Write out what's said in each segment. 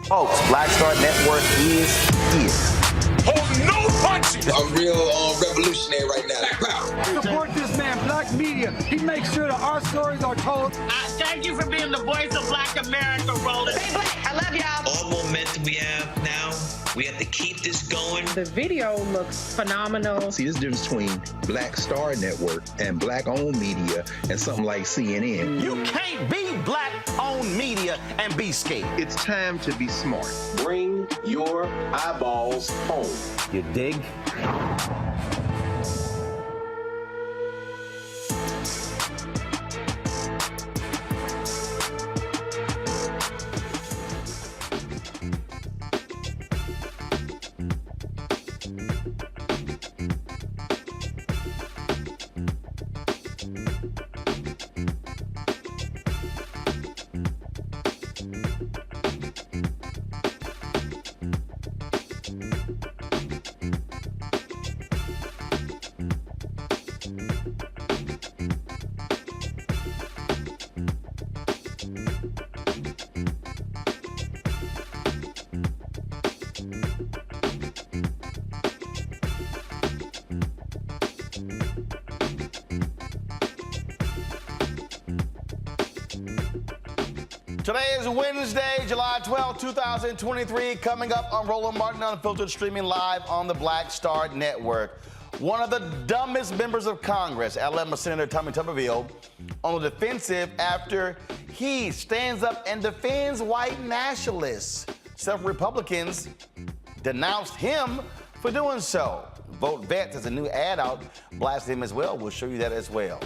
Folks, Black Star Network is here. Hold no punches! I'm real revolutionary right now. Support this man, Black Media. He makes sure that our stories are told. Thank you for being the voice of Black America, Roland. Stay black. I love y'all. All momentum we have now, we have to keep this going. The video looks phenomenal. See, this difference between Black Star Network and Black-owned media and something like CNN. You can't be Black-owned media and be scared. It's time to be smart. Bring your eyeballs home. You dig? Today is Wednesday, July 12, 2023. Coming up on Roland Martin Unfiltered, streaming live on the Black Star Network. One of the dumbest members of Congress, alum Senator Tommy Tuberville, on the defensive after he stands up and defends white nationalists. Several Republicans denounced him for doing so. Vote Vets has a new ad out blasting him as well. We'll show you that as well.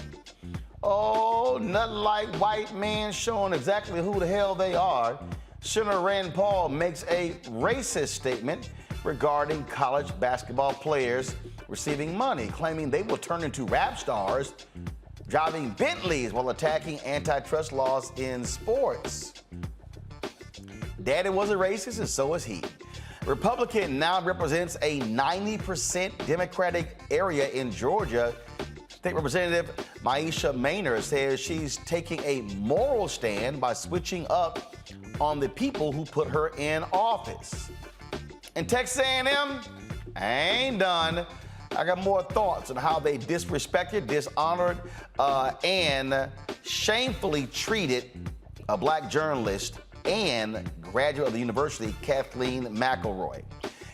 Oh, nothing like white men showing exactly who the hell they are. Senator Rand Paul makes a racist statement regarding college basketball players receiving money, claiming they will turn into rap stars, driving Bentleys while attacking antitrust laws in sports. Daddy was a racist, and so is he. Republican now represents a 90% Democratic area in Georgia. State Representative Meisha Mainor says she's taking a moral stand by switching up on the people who put her in office. In Texas A&M, I ain't done. I got more thoughts on how they disrespected, dishonored, and shamefully treated a black journalist and graduate of the university, Kathleen McElroy.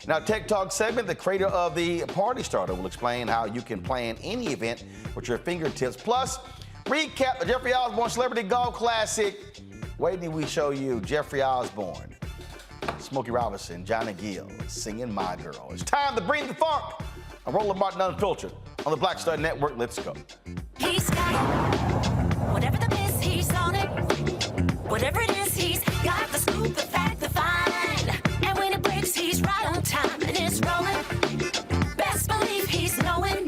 Now, Tech Talk segment, the creator of the Party Starter will explain how you can plan any event with your fingertips. Plus, recap the Jeffery Osborne Celebrity Golf Classic. Wait till we show you Jeffery Osborne, Smokey Robinson, Johnny Gill singing My Girl. It's time to bring the funk. I'm Roland Martin Unfiltered on the Black Star Network. Let's go. He's got it. Whatever the miss, he's on it. Whatever it is, he's got the scoop, the fact, the find. And when it breaks, he's right on time and it's rolling. Best believe he's knowing.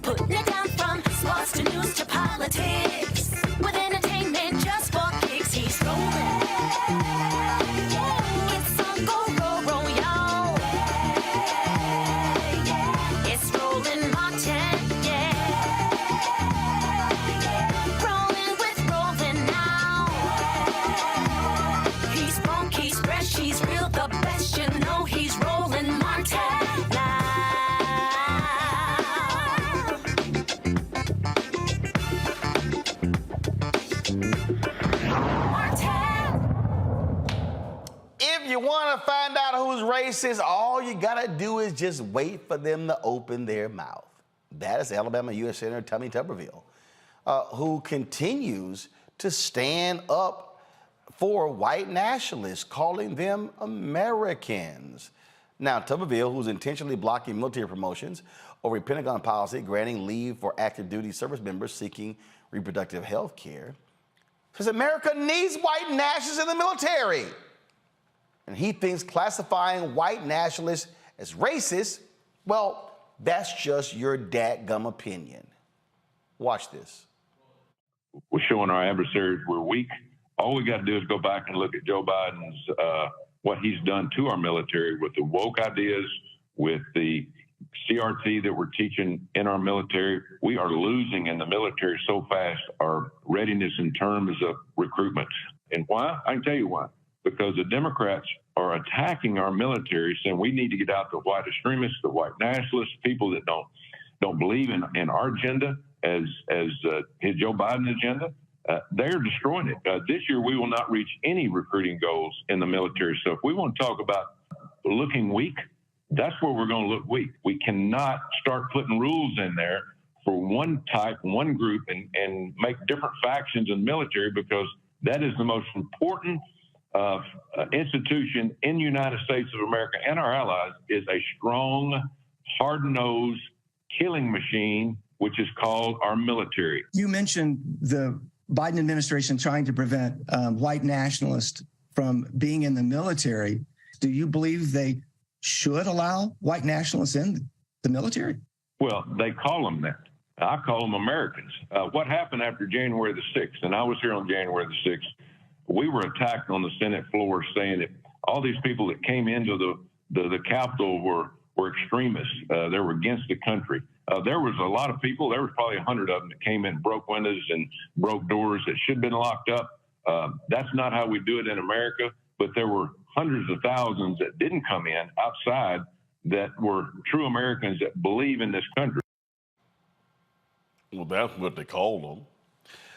Putting it down from sports to news to politics. With entertainment just for kicks, he's rolling. It's on go, y'all. It's Roland Martin, yeah. Rolling with Roland now. He's funk, he's fresh, he's real, the best, you know he's Roland Martin now. If you want to find out who's racist, all you got to do is just wait for them to open their mouth. That is Alabama U.S. Senator Tommy Tuberville, who continues to stand up for white nationalists, calling them Americans. Now, Tuberville, who's intentionally blocking military promotions over a Pentagon policy granting leave for active duty service members seeking reproductive health care, says America needs white nationalists in the military. and he thinks classifying white nationalists as racist, well, that's just your dadgum opinion. Watch this. We're showing our adversaries we're weak. All we got to do is go back and look at Joe Biden's, what he's done to our military with the woke ideas, with the CRT that we're teaching in our military. We are losing in the military so fast, our readiness in terms of recruitment. And why? I can tell you why. Because the Democrats are attacking our military, saying we need to get out the white extremists, the white nationalists, people that don't believe in our agenda as his Joe Biden agenda. They're destroying it. This year, we will not reach any recruiting goals in the military. So if we want to talk about looking weak, that's where we're going to look weak. We cannot start putting rules in there for one type, one group, and make different factions in the military, because that is the most important institution in the United States of America and our allies, is a strong, hard-nosed killing machine, which is called our military. You mentioned the Biden administration trying to prevent white nationalists from being in the military. Do you believe they should allow white nationalists in the military? Well, they call them that. I call them Americans. What happened after January the 6th, and I was here on January the 6th, we were attacked on the Senate floor saying that all these people that came into the Capitol were extremists. They were against the country. There was a lot of people, there was probably 100 of them that came in, broke windows and broke doors that should have been locked up. That's not how we do it in America, but there were hundreds of thousands that didn't come in outside that were true Americans that believe in this country. Well, that's what they called them.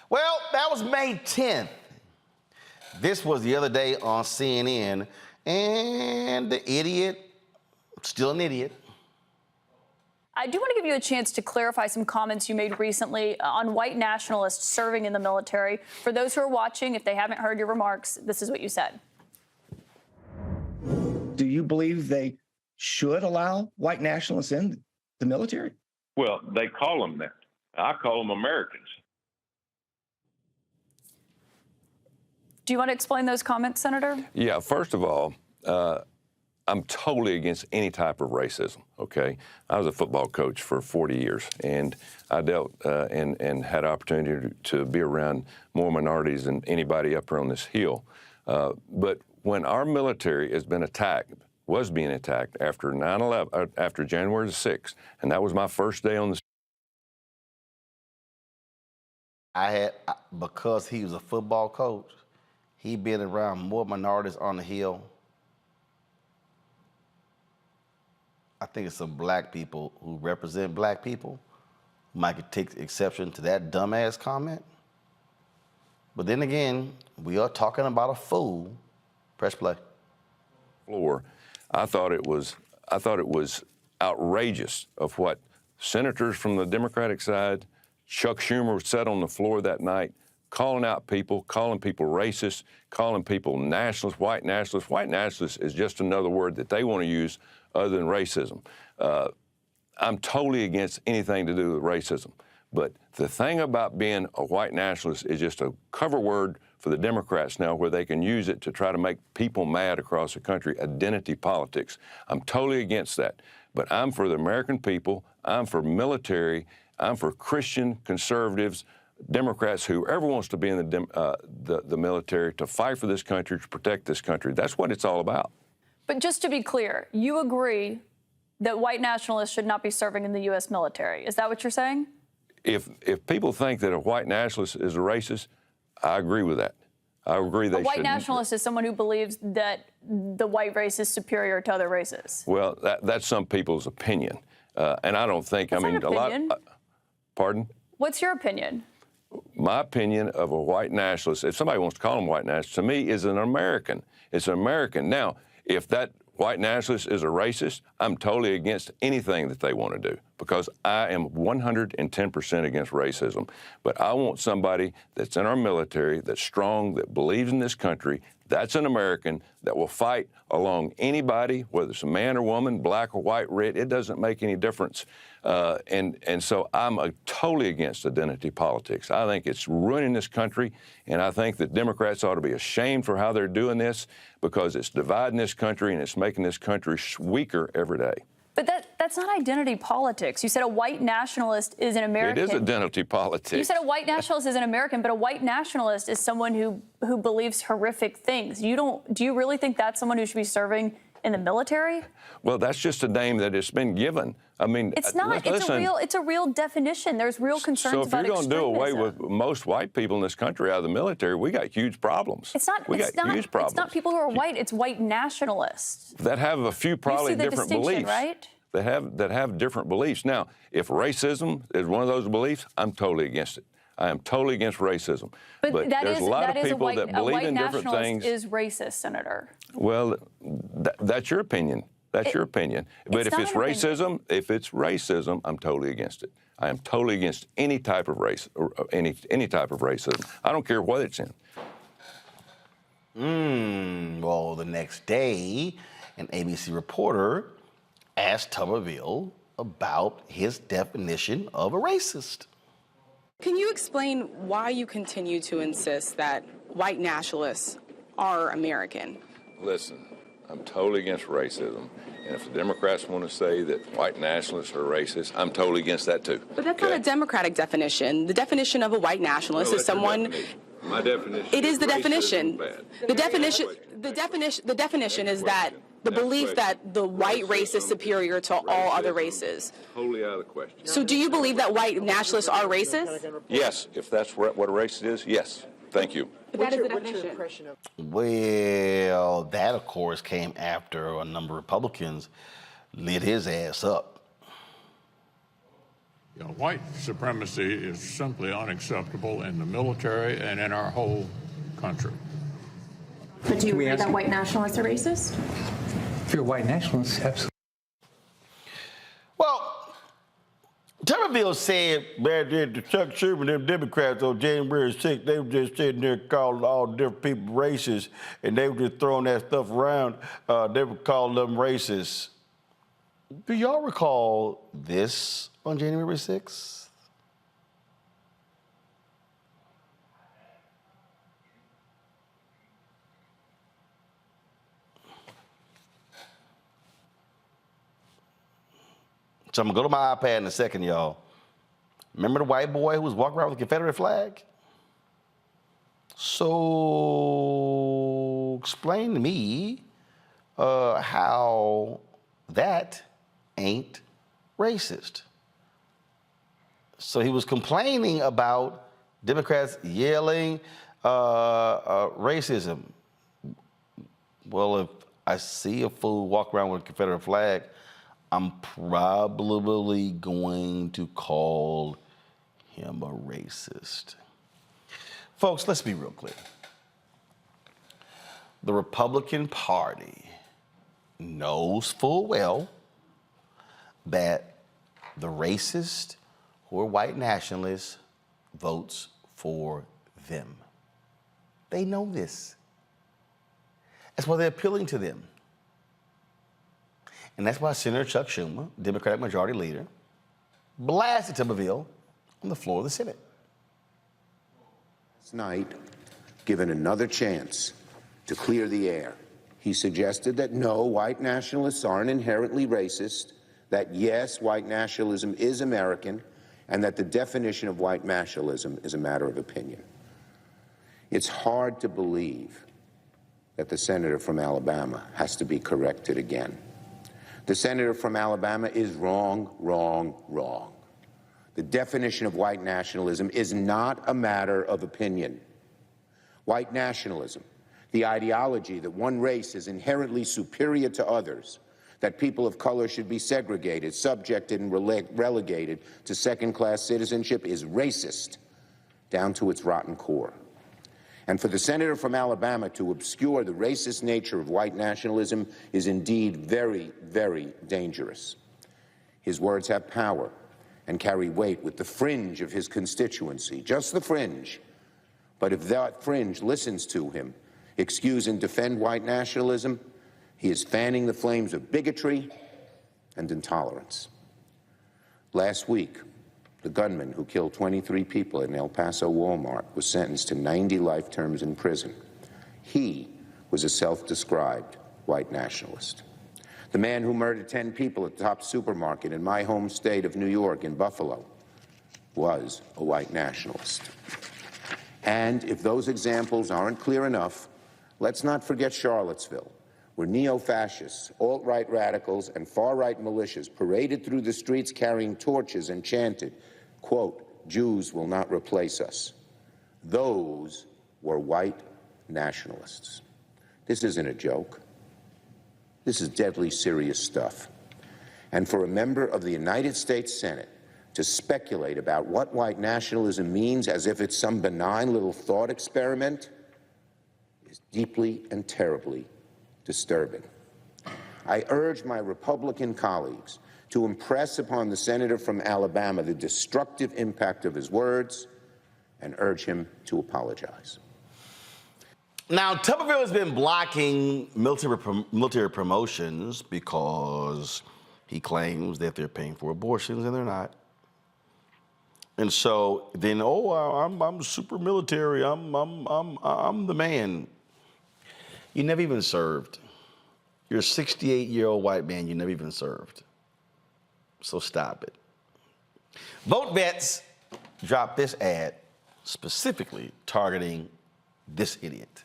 Well, that was May 10th. This was the other day on CNN, and the idiot, still an idiot. I do want to give you a chance to clarify some comments you made recently on white nationalists serving in the military. For those who are watching, if they haven't heard your remarks, this is what you said. Do you believe they should allow white nationalists in the military? Well, they call them that. I call them Americans. Do you want to explain those comments, Senator? Yeah, first of all, I'm totally against any type of racism, okay? I was a football coach for 40 years, and I dealt and had opportunity to be around more minorities than anybody up here on this hill. But when our military has been attacked, was being attacked after 9/11, after January the 6th, and that was my first day on the because he was a football coach, he been around more minorities on the Hill. I think it's some black people who represent black people might could take exception to that dumbass comment. But then again, we are talking about a fool. Press play. Floor. I thought it was outrageous of what senators from the Democratic side, Chuck Schumer said on the floor that night, calling out people, calling people racist, calling people nationalists, white nationalists. White nationalists is just another word that they want to use other than racism. I'm totally against anything to do with racism. But the thing about being a white nationalist is just a cover word for the Democrats now, where they can use it to try to make people mad across the country, identity politics. I'm totally against that. But I'm for the American people. I'm for military. I'm for Christian conservatives, Democrats, whoever wants to be in the military to fight for this country, to protect this country. That's what it's all about. But just to be clear, you agree that white nationalists should not be serving in the U.S. military. Is that what you're saying? If people think that a white nationalist is a racist, I agree with that. I agree they should. A white nationalist is someone who believes that the white race is superior to other races. Well, that's some people's opinion. And I don't think, That's not opinion. Pardon? What's your opinion? My opinion of a white nationalist, if somebody wants to call him white nationalist, to me is an American. It's an American. Now, if that white nationalist is a racist, I'm totally against anything that they want to do, because I am 110% against racism. But I want somebody that's in our military, that's strong, that believes in this country, That's an American that will fight along anybody, whether it's a man or woman, black or white, red. It doesn't make any difference. And so I'm totally against identity politics. I think it's ruining this country, and I think that Democrats ought to be ashamed for how they're doing this, because it's dividing this country and it's making this country weaker every day. But that's not identity politics. You said a white nationalist is an American. It is identity politics. You said a white nationalist is an American, but a white nationalist is someone who believes horrific things. Do you really think that's someone who should be serving in the military? Well, that's just a name that has been given. I mean, it's not. It's a real definition. There's real concerns about extremism. So if you're going to do away with most white people in this country out of the military, we got huge problems. It's not. We got huge problems. It's not people who are white. It's white nationalists that have a few probably different beliefs. Right? That have different beliefs. Now, if racism is one of those beliefs, I'm totally against it. I am totally against racism. But there's a lot of people that believe in different things. Is racist, Senator. Well, that's your opinion. That's your opinion. But if it's racism, I'm totally against it. I am totally against any type of race or any type of racism. I don't care what it's in. Well, the next day, an ABC reporter asked Tuberville about his definition of a racist. Can you explain why you continue to insist that white nationalists are American? Listen, I'm totally against racism. And if the Democrats want to say that white nationalists are racist, I'm totally against that too. But that's not a Democratic definition. The definition of a white nationalist is someone. My definition. It is the definition. The definition is that the belief that the white race is superior to all other races. Totally out of the question. So do you believe that white nationalists are racist? Yes, if that's what a racist is, yes. Thank you. That is the definition. Well, that, of course, came after a number of Republicans lit his ass up. You know, white supremacy is simply unacceptable in the military and in our whole country. But do you agree that white nationalists are racist? If you're a white nationalist, absolutely. Well, Tuberville said back then to Chuck Schumer and them Democrats on January 6th, they were just sitting there calling all different people racist, and they were just throwing that stuff around. They were calling them racist. Do y'all recall this on January 6th? So I'm gonna go to my iPad in a second, y'all. Remember the white boy who was walking around with the Confederate flag? So explain to me how that ain't racist. So he was complaining about Democrats yelling racism. Well, if I see a fool walk around with a Confederate flag, I'm probably going to call him a racist. Folks, let's be real clear. The Republican Party knows full well that the racist who are white nationalists votes for them. They know this. That's why they're appealing to them. And that's why Senator Chuck Schumer, Democratic Majority Leader, blasted Tuberville on the floor of the Senate. Last night, given another chance to clear the air, he suggested that no, white nationalists aren't inherently racist, that yes, white nationalism is American, and that the definition of white nationalism is a matter of opinion. It's hard to believe that the senator from Alabama has to be corrected again. The senator from Alabama is wrong, wrong, wrong. The definition of white nationalism is not a matter of opinion. White nationalism, the ideology that one race is inherently superior to others, that people of color should be segregated, subjected, and relegated to second-class citizenship, is racist down to its rotten core. And for the senator from Alabama to obscure the racist nature of white nationalism is indeed very, very dangerous. His words have power and carry weight with the fringe of his constituency, just the fringe. But if that fringe listens to him, excuse and defend white nationalism, he is fanning the flames of bigotry and intolerance. Last week, the gunman who killed 23 people in El Paso Walmart was sentenced to 90 life terms in prison. He was a self-described white nationalist. The man who murdered 10 people at the top supermarket in my home state of New York in Buffalo was a white nationalist. And if those examples aren't clear enough, let's not forget Charlottesville, where neo-fascists, alt-right radicals, and far-right militias paraded through the streets carrying torches and chanted, quote, "Jews will not replace us." Those were white nationalists. This isn't a joke. This is deadly serious stuff. And for a member of the United States Senate to speculate about what white nationalism means as if it's some benign little thought experiment is deeply and terribly disturbing. I urge my Republican colleagues to impress upon the senator from Alabama the destructive impact of his words and urge him to apologize. Now, Tuberville has been blocking military promotions because he claims that they're paying for abortions, and they're not. And so then, I'm super military. I'm the man. You never even served. You're a 68-year-old white man. You never even served. So stop it. Vote Vets dropped this ad specifically targeting this idiot.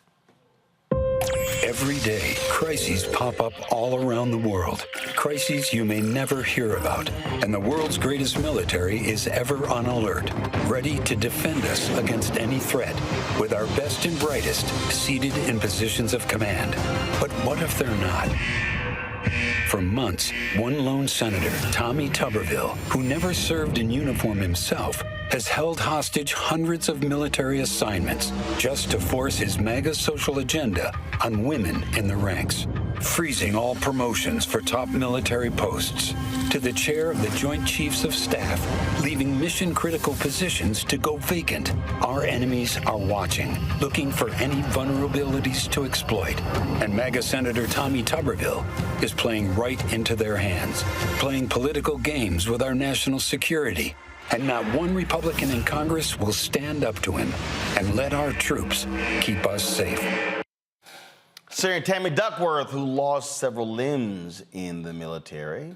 Every day, crises pop up all around the world. Crises you may never hear about. And the world's greatest military is ever on alert, ready to defend us against any threat, with our best and brightest seated in positions of command. But what if they're not? For months, one lone senator, Tommy Tuberville, who never served in uniform himself, has held hostage hundreds of military assignments just to force his MAGA social agenda on women in the ranks, freezing all promotions for top military posts to the chair of the Joint Chiefs of Staff, leaving mission-critical positions to go vacant. Our enemies are watching, looking for any vulnerabilities to exploit. And MAGA Senator Tommy Tuberville is playing right into their hands, playing political games with our national security. And not one Republican in Congress will stand up to him and let our troops keep us safe. Senator Tammy Duckworth, who lost several limbs in the military,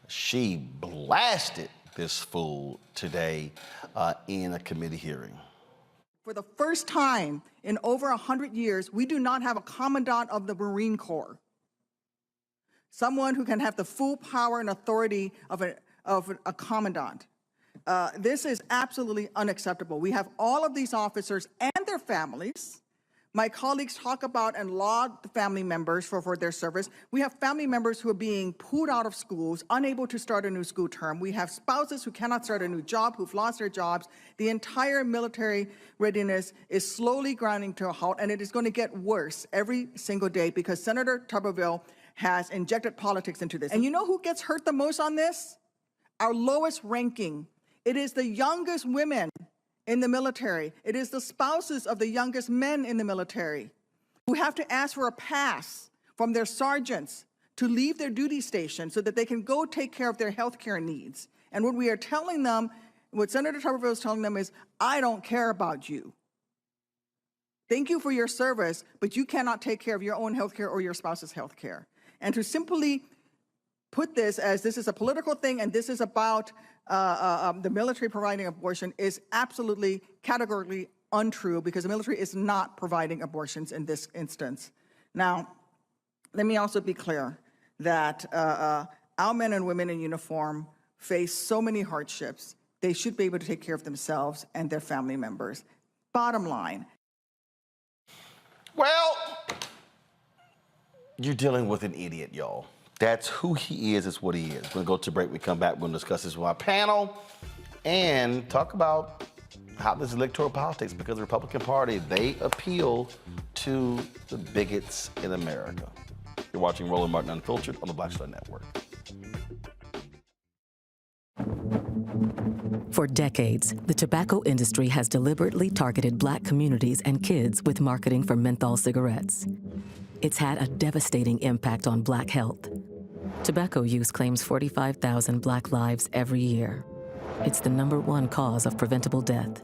she blasted this fool today in a committee hearing. For the first time in over 100 years, we do not have a commandant of the Marine Corps. Someone who can have the full power and authority of a commandant. This is absolutely unacceptable. We have all of these officers and their families. My colleagues talk about and laud the family members for their service. We have family members who are being pulled out of schools, unable to start a new school term. We have spouses who cannot start a new job, who've lost their jobs. The entire military readiness is slowly grinding to a halt, and it is going to get worse every single day because Senator Tuberville has injected politics into this. And you know who gets hurt the most on this? Our lowest ranking. It is the youngest women in the military. It is the spouses of the youngest men in the military who have to ask for a pass from their sergeants to leave their duty station so that they can go take care of their health care needs. And what we are telling them, what Senator Tuberville is telling them is, I don't care about you. Thank you for your service, but you cannot take care of your own health care or your spouse's health care. And to simply put this as this is a political thing and this is about the military providing abortion is absolutely categorically untrue because the military is not providing abortions in this instance. Now, let me also be clear that our men and women in uniform face so many hardships. They should be able to take care of themselves and their family members. Bottom line. Well, you're dealing with an idiot, y'all. That's who he is, it's what he is. We're gonna go to break, we come back, we're gonna discuss this with our panel and talk about how this is electoral politics because the Republican Party, they appeal to the bigots in America. You're watching Roland Martin Unfiltered on the Black Star Network. For decades, the tobacco industry has deliberately targeted Black communities and kids with marketing for menthol cigarettes. It's had a devastating impact on Black health. Tobacco use claims 45,000 Black lives every year. It's the #1 cause of preventable death.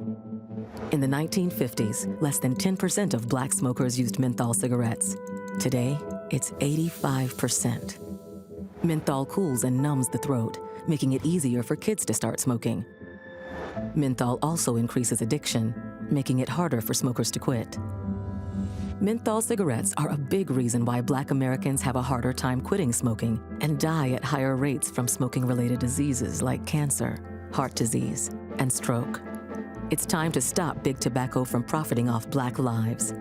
In the 1950s, less than 10% of Black smokers used menthol cigarettes. Today, it's 85%. Menthol cools and numbs the throat, making it easier for kids to start smoking. Menthol also increases addiction, making it harder for smokers to quit. Menthol cigarettes are a big reason why Black Americans have a harder time quitting smoking and die at higher rates from smoking-related diseases like cancer, heart disease, and stroke. It's time to stop Big Tobacco from profiting off Black lives.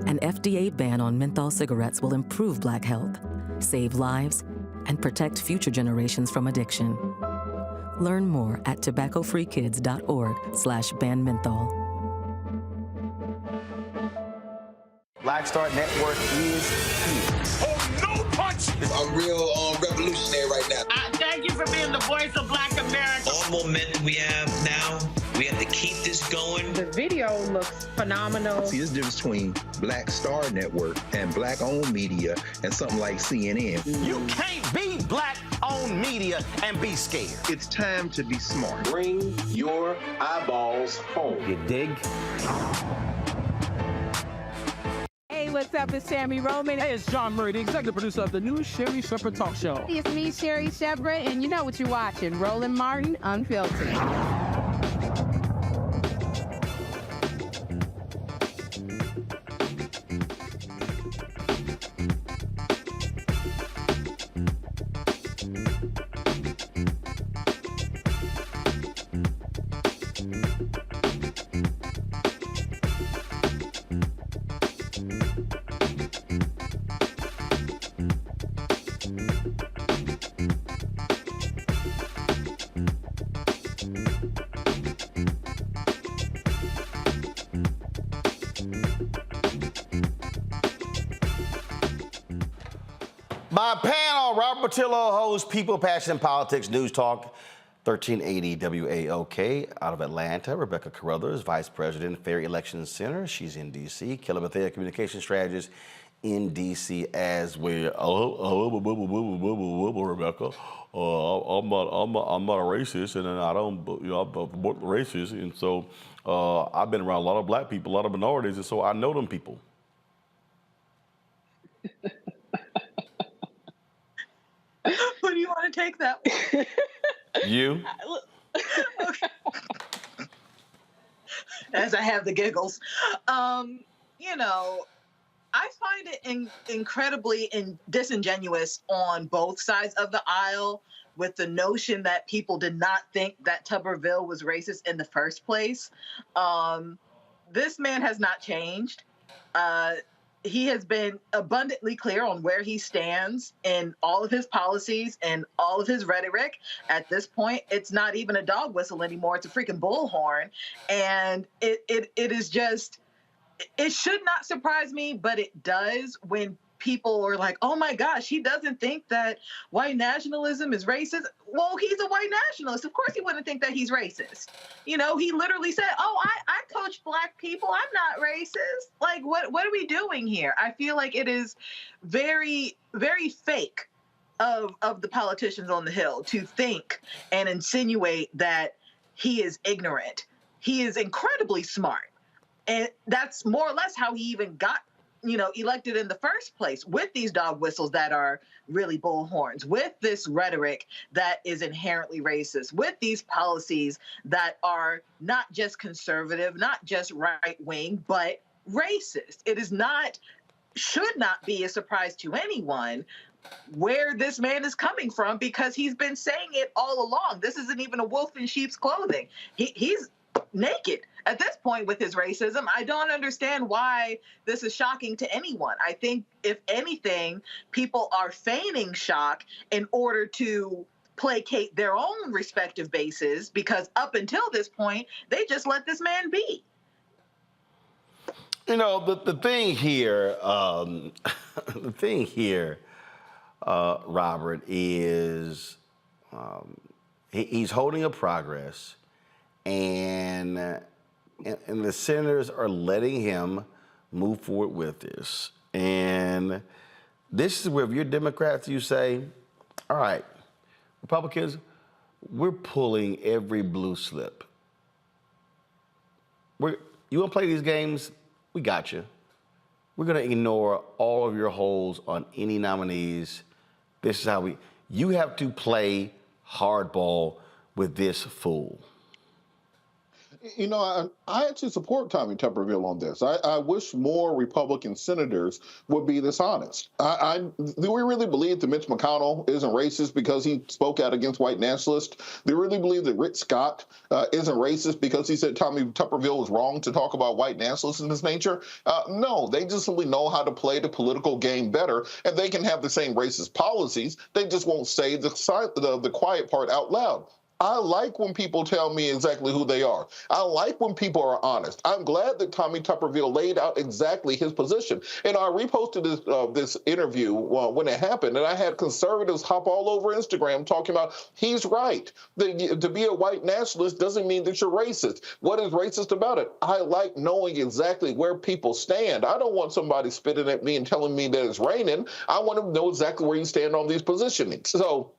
An FDA ban on menthol cigarettes will improve Black health, save lives, and protect future generations from addiction. Learn more at tobaccofreekids.org/ban menthol. Black Star Network is here. Oh, no punch! I'm real revolutionary right now. Thank you for being the voice of Black America. All momentum we have now, we have to keep this going. The video looks phenomenal. See, there's a difference between Black Star Network and Black-owned media and something like CNN. You can't be Black-owned media and be scared. It's time to be smart. Bring your eyeballs home. You dig? Hey, what's up? It's Sammy Roman. Hey, it's John Murray, the executive producer of the new Sherry Shepherd Talk Show. It's me, Sherry Shepherd, and you know what you're watching, Roland Martin Unfiltered. My panel, Robert Patillo hosts People, Passion, and Politics News Talk, 1380 WAOK out of Atlanta. Rebecca Carruthers, Vice President, Fair Elections Center. She's in D.C. Killa Bethea, Communication Strategist in D.C. as well. Rebecca. I'm not a racist, and I don't, I'm racist, and so I've been around a lot of Black people, a lot of minorities, and so I know them people. Who do you want to take that one? You? Okay. As I have the giggles. You know, I find it incredibly disingenuous on both sides of the aisle with the notion that people did not think that Tuberville was racist in the first place. This man has not changed. He has been abundantly clear on where he stands in all of his policies and all of his rhetoric. At this point, it's not even a dog whistle anymore. It's a freaking bullhorn. And it is just, it should not surprise me, but it does when people are like, oh my gosh, he doesn't think that white nationalism is racist. Well, he's a white nationalist. Of course he wouldn't think that he's racist. You know, he literally said, oh, I coach Black people. I'm not racist. Like, what are we doing here? I feel like it is very, very fake of the politicians on the Hill to think and insinuate that he is ignorant. He is incredibly smart. And that's more or less how he even got, elected in the first place, with these dog whistles that are really bullhorns, with this rhetoric that is inherently racist, with these policies that are not just conservative, not just right-wing, but racist. It should not be a surprise to anyone where this man is coming from, because he's been saying it all along. This isn't even a wolf in sheep's clothing. He's naked at this point with his racism. I don't understand why this is shocking to anyone. I think, if anything, people are feigning shock in order to placate their own respective bases, because up until this point, they just let this man be. The thing here, Robert, is He's holding a progress, and the senators are letting him move forward with this. And this is where, if you're Democrats, you say, all right, Republicans, we're pulling every blue slip. You want to play these games? We got you. We're going to ignore all of your holes on any nominees. This is how you have to play hardball with this fool. You know, I actually support Tommy Tuberville on this. I wish more Republican senators would be this honest. Do we really believe that Mitch McConnell isn't racist because he spoke out against white nationalists? Do we really believe that Rick Scott isn't racist because he said Tommy Tuberville was wrong to talk about white nationalists in this nature? No, they just simply know how to play the political game better, and they can have the same racist policies. They just won't say the quiet part out loud. I like when people tell me exactly who they are. I like when people are honest. I'm glad that Tommy Tuberville laid out exactly his position. And I reposted this interview when it happened, and I had conservatives hop all over Instagram talking about he's right. To be a white nationalist doesn't mean that you're racist. What is racist about it? I like knowing exactly where people stand. I don't want somebody spitting at me and telling me that it's raining. I want to know exactly where you stand on these positionings. So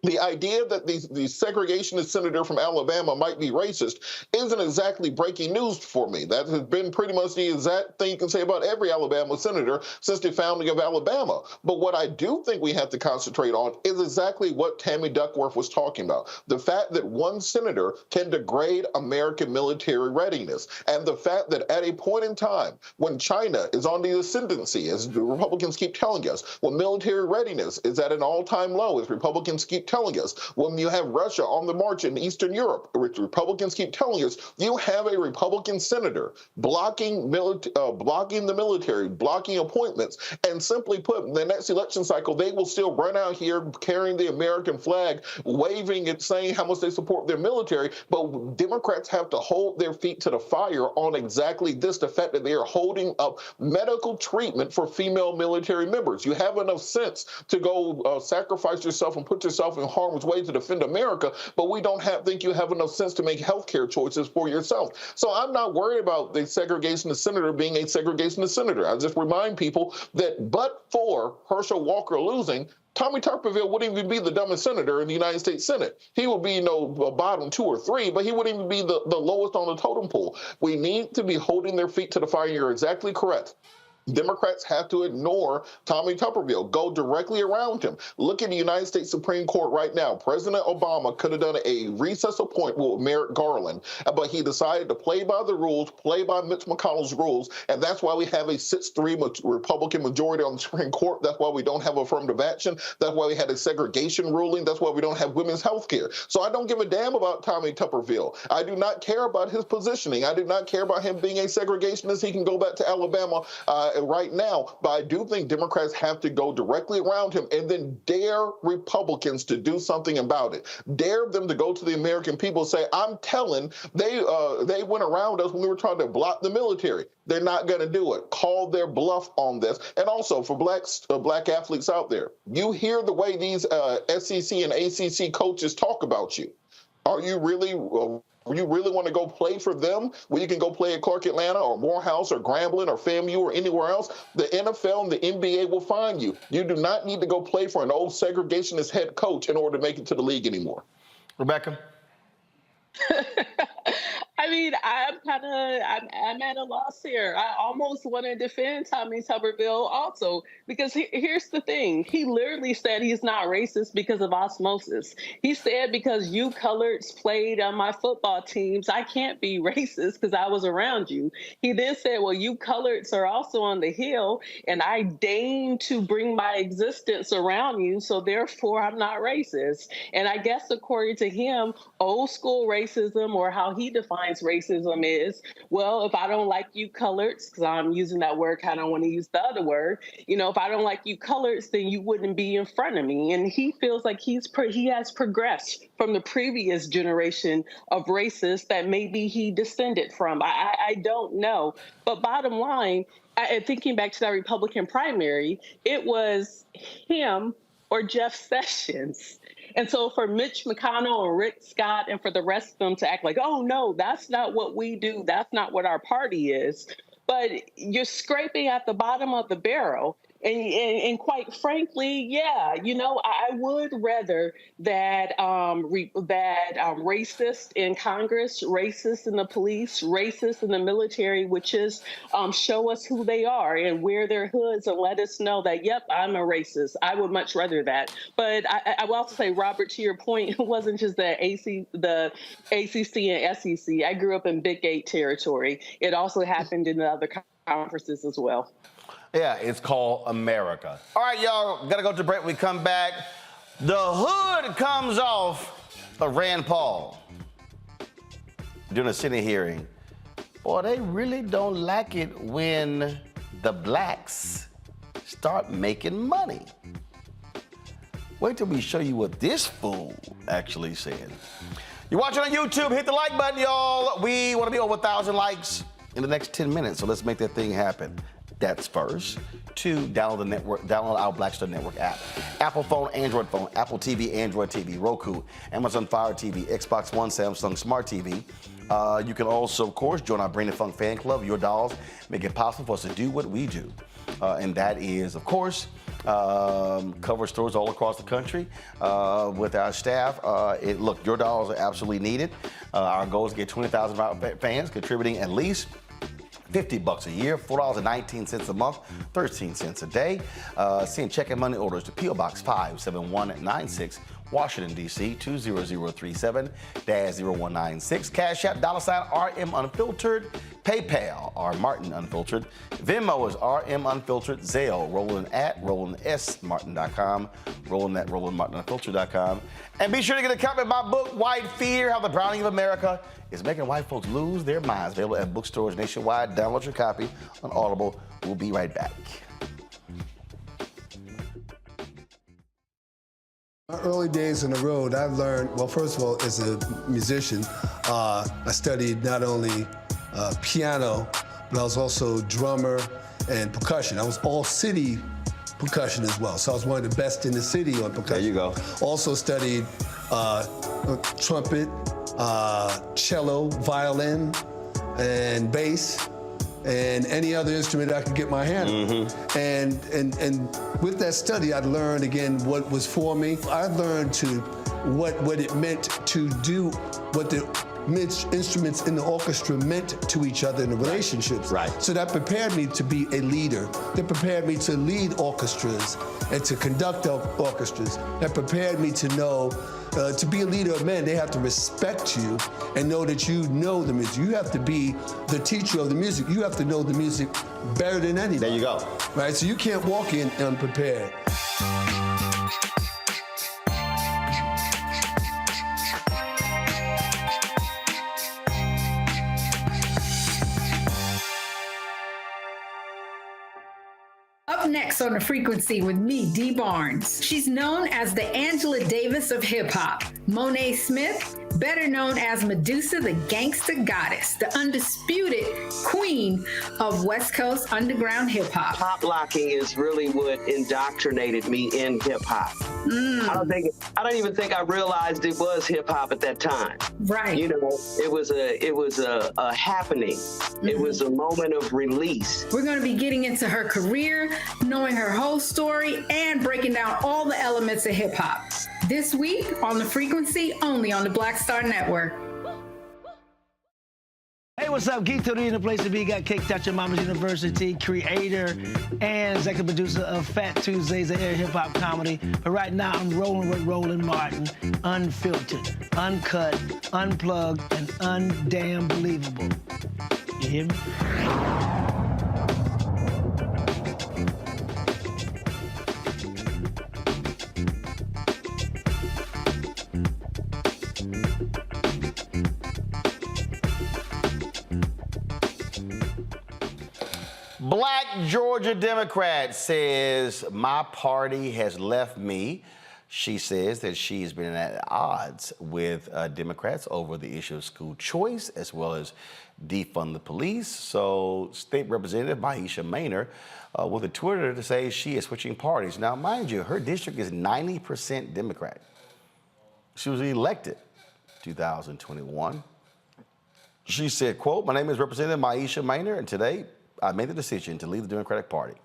the idea that the segregationist senator from Alabama might be racist isn't exactly breaking news for me. That has been pretty much the exact thing you can say about every Alabama senator since the founding of Alabama. But what I do think we have to concentrate on is exactly what Tammy Duckworth was talking about. The fact that one senator can degrade American military readiness, and the fact that at a point in time when China is on the ascendancy, as the Republicans keep telling us, when military readiness is at an all-time low, as Republicans keep telling us, when you have Russia on the march in Eastern Europe, which Republicans keep telling us, you have a Republican senator blocking the military, blocking appointments, and simply put, in the next election cycle, they will still run out here carrying the American flag, waving it, saying how much they support their military, but Democrats have to hold their feet to the fire on exactly this, the fact that they are holding up medical treatment for female military members. You have enough sense to go sacrifice yourself and put yourself in harm's way to defend America, but we don't think you have enough sense to make healthcare choices for yourself. So I'm not worried about the segregationist senator being a segregationist senator. I just remind people that but for Herschel Walker losing, Tommy Tuberville wouldn't even be the dumbest senator in the United States Senate. He would be, bottom 2 or 3, but he wouldn't even be the lowest on the totem pole. We need to be holding their feet to the fire. You're exactly correct. Democrats have to ignore Tommy Tuberville, go directly around him. Look at the United States Supreme Court right now. President Obama could have done a recess appointment with Merrick Garland, but he decided to play by the rules, play by Mitch McConnell's rules, and that's why we have a 6-3 Republican majority on the Supreme Court. That's why we don't have affirmative action. That's why we had a segregation ruling. That's why we don't have women's health care. So I don't give a damn about Tommy Tuberville. I do not care about his positioning. I do not care about him being a segregationist. He can go back to Alabama right now, but I do think Democrats have to go directly around him and then dare Republicans to do something about it. Dare them to go to the American people and say, I'm telling, they went around us when we were trying to block the military. They're not going to do it. Call their bluff on this. And also for black athletes out there, you hear the way these SEC and ACC coaches talk about you. Are you really want to go play for them where you can go play at Clark Atlanta or Morehouse or Grambling or FAMU or anywhere else? The NFL and the NBA will find you. You do not need to go play for an old segregationist head coach in order to make it to the league anymore. Rebecca? I mean, I'm at a loss here. I almost want to defend Tommy Tuberville also, because here's the thing. He literally said he's not racist because of osmosis. He said because you coloreds played on my football teams, I can't be racist because I was around you. He then said, well, you coloreds are also on the Hill, and I deign to bring my existence around you, so therefore I'm not racist. And I guess according to him, old school racism, or how he defines racism is, well, if I don't like you coloreds, because I'm using that word, kind of want to use the other word, if I don't like you coloreds, then you wouldn't be in front of me. And he feels like he has progressed from the previous generation of racists that maybe he descended from. I don't know. But bottom line, thinking back to that Republican primary, it was him or Jeff Sessions. And so for Mitch McConnell and Rick Scott and for the rest of them to act like, oh, no, that's not what we do. That's not what our party is. But you're scraping at the bottom of the barrel. And quite frankly, yeah, you know, I would rather that racists in Congress, racists in the police, racists in the military would just show us who they are and wear their hoods and let us know that, yep, I'm a racist. I would much rather that. But I will also say, Robert, to your point, it wasn't just the ACC and SEC. I grew up in Big 8 territory. It also happened in the other conferences as well. Yeah, it's called America. All right, y'all, gotta go to break. When we come back, the hood comes off of Rand Paul during a Senate hearing. Boy, they really don't like it when the blacks start making money. Wait till we show you what this fool actually said. You're watching on YouTube, hit the like button, y'all. We want to be over 1,000 likes in the next 10 minutes, so let's make that thing happen. That's first. 2, download our Black Star Network app. Apple phone, Android phone, Apple TV, Android TV, Roku, Amazon Fire TV, Xbox One, Samsung Smart TV. You can also, of course, join our Brain and Funk fan club. Your dolls make it possible for us to do what we do. And that is, of course, cover stores all across the country with our staff. Look, your dolls are absolutely needed. Our goal is to get 20,000 fans contributing at least $50 a year, $4.19 a month, 13 cents a day. Send check and money orders to P.O. Box 57196, Washington, D.C. 20037-0196. Cash App, $RM Unfiltered. PayPal, R Martin Unfiltered. Venmo is RM Unfiltered. Zelle, Roland at RolandSMartin.com. Roland at RolandMartinUnfiltered.com. And be sure to get a copy of my book, White Fear, How the Browning of America is Making White Folks Lose Their Minds. Available at bookstores nationwide. Download your copy on Audible. We'll be right back. My early days on the road, I've learned, well, first of all, as a musician, I studied not only piano, but I was also drummer and percussion. I was all city percussion as well. So I was one of the best in the city on percussion. There you go. Also studied trumpet, cello, violin, and bass, and any other instrument I could get my hand on. And with that study, I'd learned again what was for me. I learned what it meant to do what the instruments in the orchestra meant to each other in the relationships. Right. So that prepared me to be a leader. That prepared me to lead orchestras and to conduct orchestras. That prepared me to know to be a leader of men, they have to respect you and know that you know the music. You have to be the teacher of the music. You have to know the music better than anybody. There you go. Right, so you can't walk in unprepared. Up next on The Frequency with me, Dee Barnes. She's known as the Angela Davis of hip-hop. Monet Smith, better known as Medusa, the gangsta goddess, the undisputed queen of West Coast underground hip-hop. Pop locking is really what indoctrinated me in hip-hop. I don't even think I realized it was hip-hop at that time. Right. You know, it was a happening. It was a moment of release. We're going to be getting into her career, knowing her whole story, and breaking down all the elements of hip-hop. This week on The Frequency, only on the Black Star Network. Hey, what's up? Geek Theory in the place to be. Got Kicked Out Your Mama's University, creator and executive producer of Fat Tuesdays, an air hip-hop comedy. But right now, I'm rolling with Roland Martin, unfiltered, uncut, unplugged, and undamn believable. You hear me? Black Georgia Democrat says my party has left me She says that she's been at odds with Democrats over the issue of school choice as well as defund the police. So State Representative Meisha Mainor with a Twitter to say she is switching parties. Now, mind you, her district is 90% Democrat. She was elected 2021. She said, quote, "My name is Representative Meisha Mainor, and today I made the decision to leave the Democratic Party.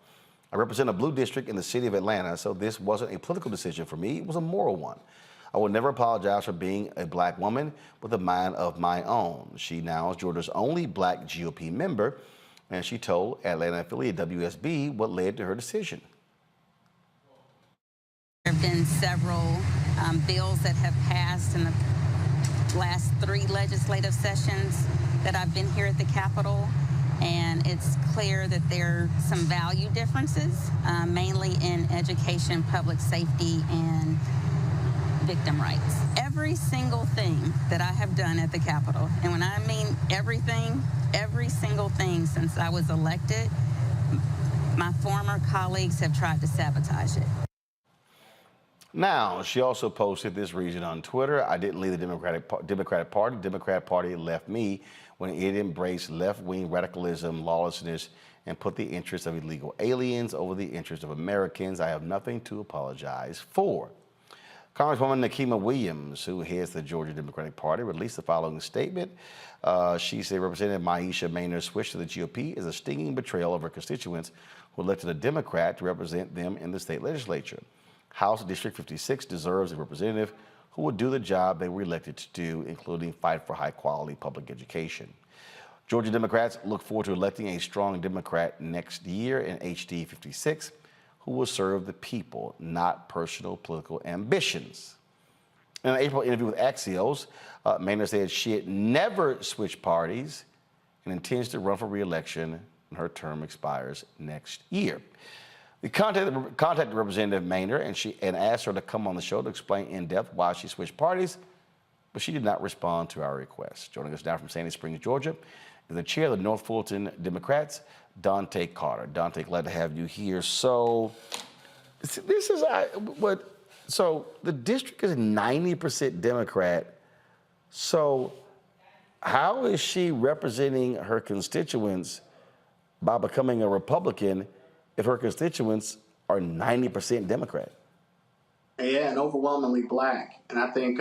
I represent a blue district in the city of Atlanta, so this wasn't a political decision for me. It was a moral one. I will never apologize for being a black woman with a mind of my own." She now is Georgia's only black GOP member, and she told Atlanta affiliate WSB what led to her decision. There have been several bills that have passed in the last 3 legislative sessions that I've been here at the Capitol. And it's clear that there are some value differences, mainly in education, public safety, and victim rights. Every single thing that I have done at the Capitol, and when I mean everything, every single thing since I was elected, my former colleagues have tried to sabotage it. Now, she also posted this reason on Twitter: "I didn't leave the Democratic Party. The Democrat Party left me when it embraced left-wing radicalism, lawlessness, and put the interests of illegal aliens over the interests of Americans. I have nothing to apologize for." Congresswoman Nikema Williams, who heads the Georgia Democratic Party, released the following statement. She said Representative Meisha Mainor's switch to the GOP is a stinging betrayal of her constituents who elected a Democrat to represent them in the state legislature. House District 56 deserves a representative who would do the job they were elected to do, including fight for high-quality public education. Georgia Democrats look forward to electing a strong Democrat next year in HD 56 who will serve the people, not personal political ambitions. In an April interview with Axios, Mainor said she had never switched parties and intends to run for re-election when her term expires next year. We contacted Representative Mainor and asked her to come on the show to explain in depth why she switched parties, but she did not respond to our request. Joining us now from Sandy Springs, Georgia, is the chair of the North Fulton Democrats, Dante Carter. Dante, glad to have you here. So this is what. So the district is 90% Democrat. So how is she representing her constituents by becoming a Republican if her constituents are 90% Democrat? Yeah, and overwhelmingly black. And I think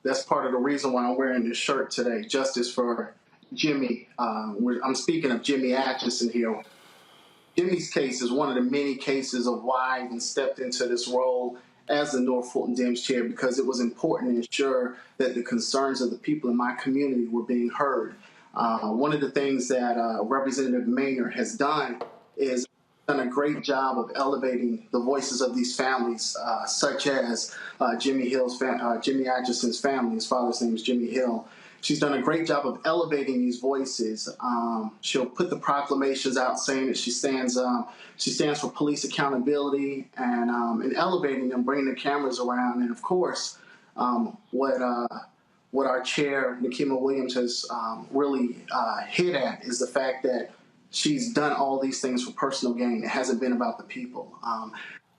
that's part of the reason why I'm wearing this shirt today, Justice for Jimmy. I'm speaking of Jimmy Atchison here. Jimmy's case is one of the many cases of why I even stepped into this role as the North Fulton Dems chair, because it was important to ensure that the concerns of the people in my community were being heard. One of the things that Representative Mainor has done is done a great job of elevating the voices of these families, such as Jimmy Atchison's family. His father's name is Jimmy Hill. She's done a great job of elevating these voices. She'll put the proclamations out saying that she stands for police accountability and elevating them, bringing the cameras around. And of course, what our chair, Nikema Williams, has really hit at is the fact that she's done all these things for personal gain. It hasn't been about the people.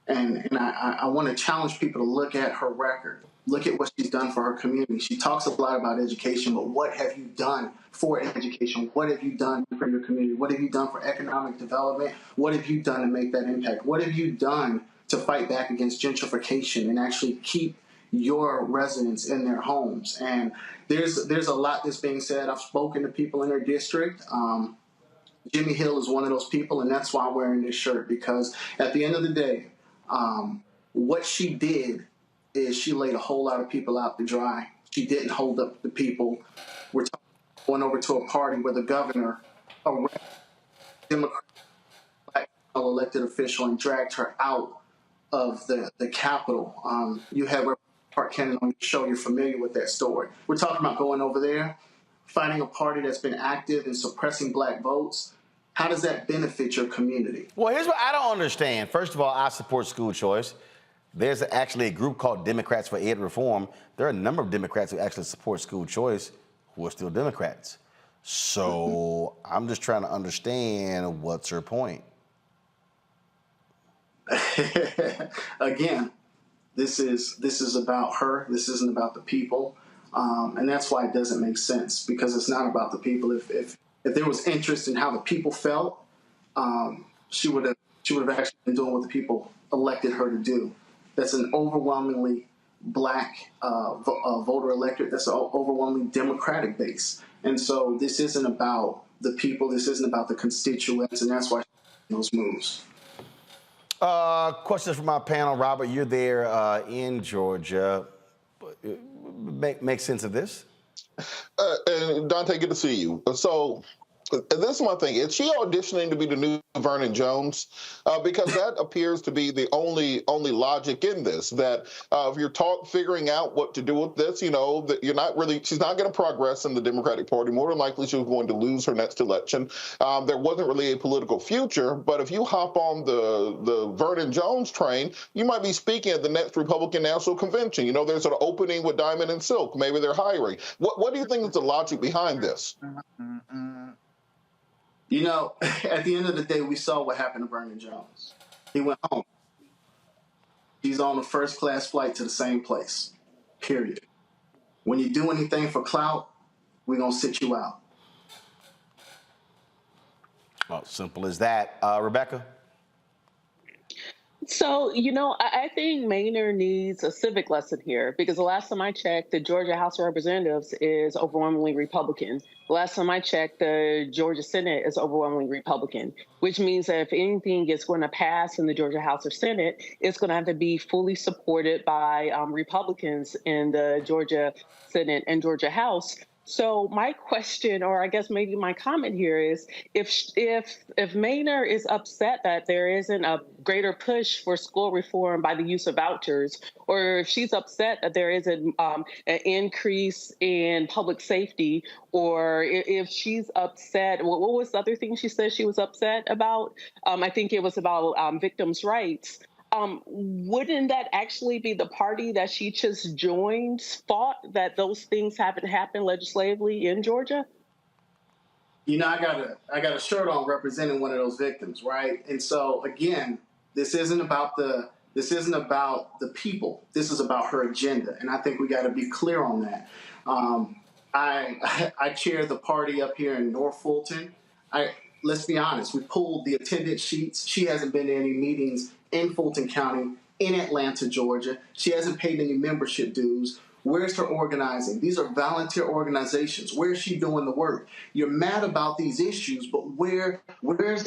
And I want to challenge people to look at her record. Look at what she's done for her community. She talks a lot about education, but what have you done for education? What have you done for your community? What have you done for economic development? What have you done to make that impact? What have you done to fight back against gentrification and actually keep your residents in their homes? And there's a lot that's being said. I've spoken to people in her district. Jimmy Hill is one of those people, and that's why I'm wearing this shirt, because at the end of the day, what she did is she laid a whole lot of people out to dry. She didn't hold up the people. We're going over to a party where the governor arrested a Democrat black elected official and dragged her out of the Capitol. You have Representative Park Cannon on the show. You're familiar with that story. We're talking about going over there, fighting a party that's been active in suppressing black votes. How does that benefit your community? Well, here's what I don't understand. First of all, I support school choice. There's actually a group called Democrats for Ed Reform. There are a number of Democrats who actually support school choice who are still Democrats. So I'm just trying to understand what's her point. Again, This is about her. This isn't about the people, and that's why it doesn't make sense, because it's not about the people. If there was interest in how the people felt, she would have actually been doing what the people elected her to do. That's an overwhelmingly black voter electorate. That's an overwhelmingly Democratic base, and so this isn't about the people. This isn't about the constituents, and that's why those moves. Questions from my panel. Robert, you're there in Georgia. Make sense of this? And Dante, good to see you. So this is my thing. Is she auditioning to be the new Vernon Jones? Because that appears to be the only logic in this, that if you're figuring out what to do with this, you know, that she's not going to progress in the Democratic Party. More than likely, she was going to lose her next election. There wasn't really a political future, but if you hop on the Vernon Jones train, you might be speaking at the next Republican National Convention. You know, there's an opening with Diamond and Silk. Maybe they're hiring. What do you think is the logic behind this? You know, at the end of the day, we saw what happened to Vernon Jones. He went home. He's on a first-class flight to the same place, period. When you do anything for clout, we're going to sit you out. Well, simple as that. Rebecca? So, you know, I think Mainor needs a civic lesson here, because the last time I checked, the Georgia House of Representatives is overwhelmingly Republican. The last time I checked, the Georgia Senate is overwhelmingly Republican, which means that if anything is going to pass in the Georgia House or Senate, it's going to have to be fully supported by Republicans in the Georgia Senate and Georgia House. So my question, or I guess maybe my comment here, is if Mainor is upset that there isn't a greater push for school reform by the use of vouchers, or if she's upset that there isn't an increase in public safety, or if she's upset, what was the other thing she said she was upset about? I think it was about victims' rights. Wouldn't that actually be the party that she just joined fault that those things haven't happened legislatively in Georgia? You know, I got a shirt on representing one of those victims, right? And so again, this isn't about the people. This is about her agenda, and I think we got to be clear on that. I chair the party up here in North Fulton. Let's be honest. We pulled the attendance sheets. She hasn't been to any meetings in Fulton County, in Atlanta, Georgia. She hasn't paid any membership dues. Where's her organizing? These are volunteer organizations. Where's she doing the work? You're mad about these issues, but where's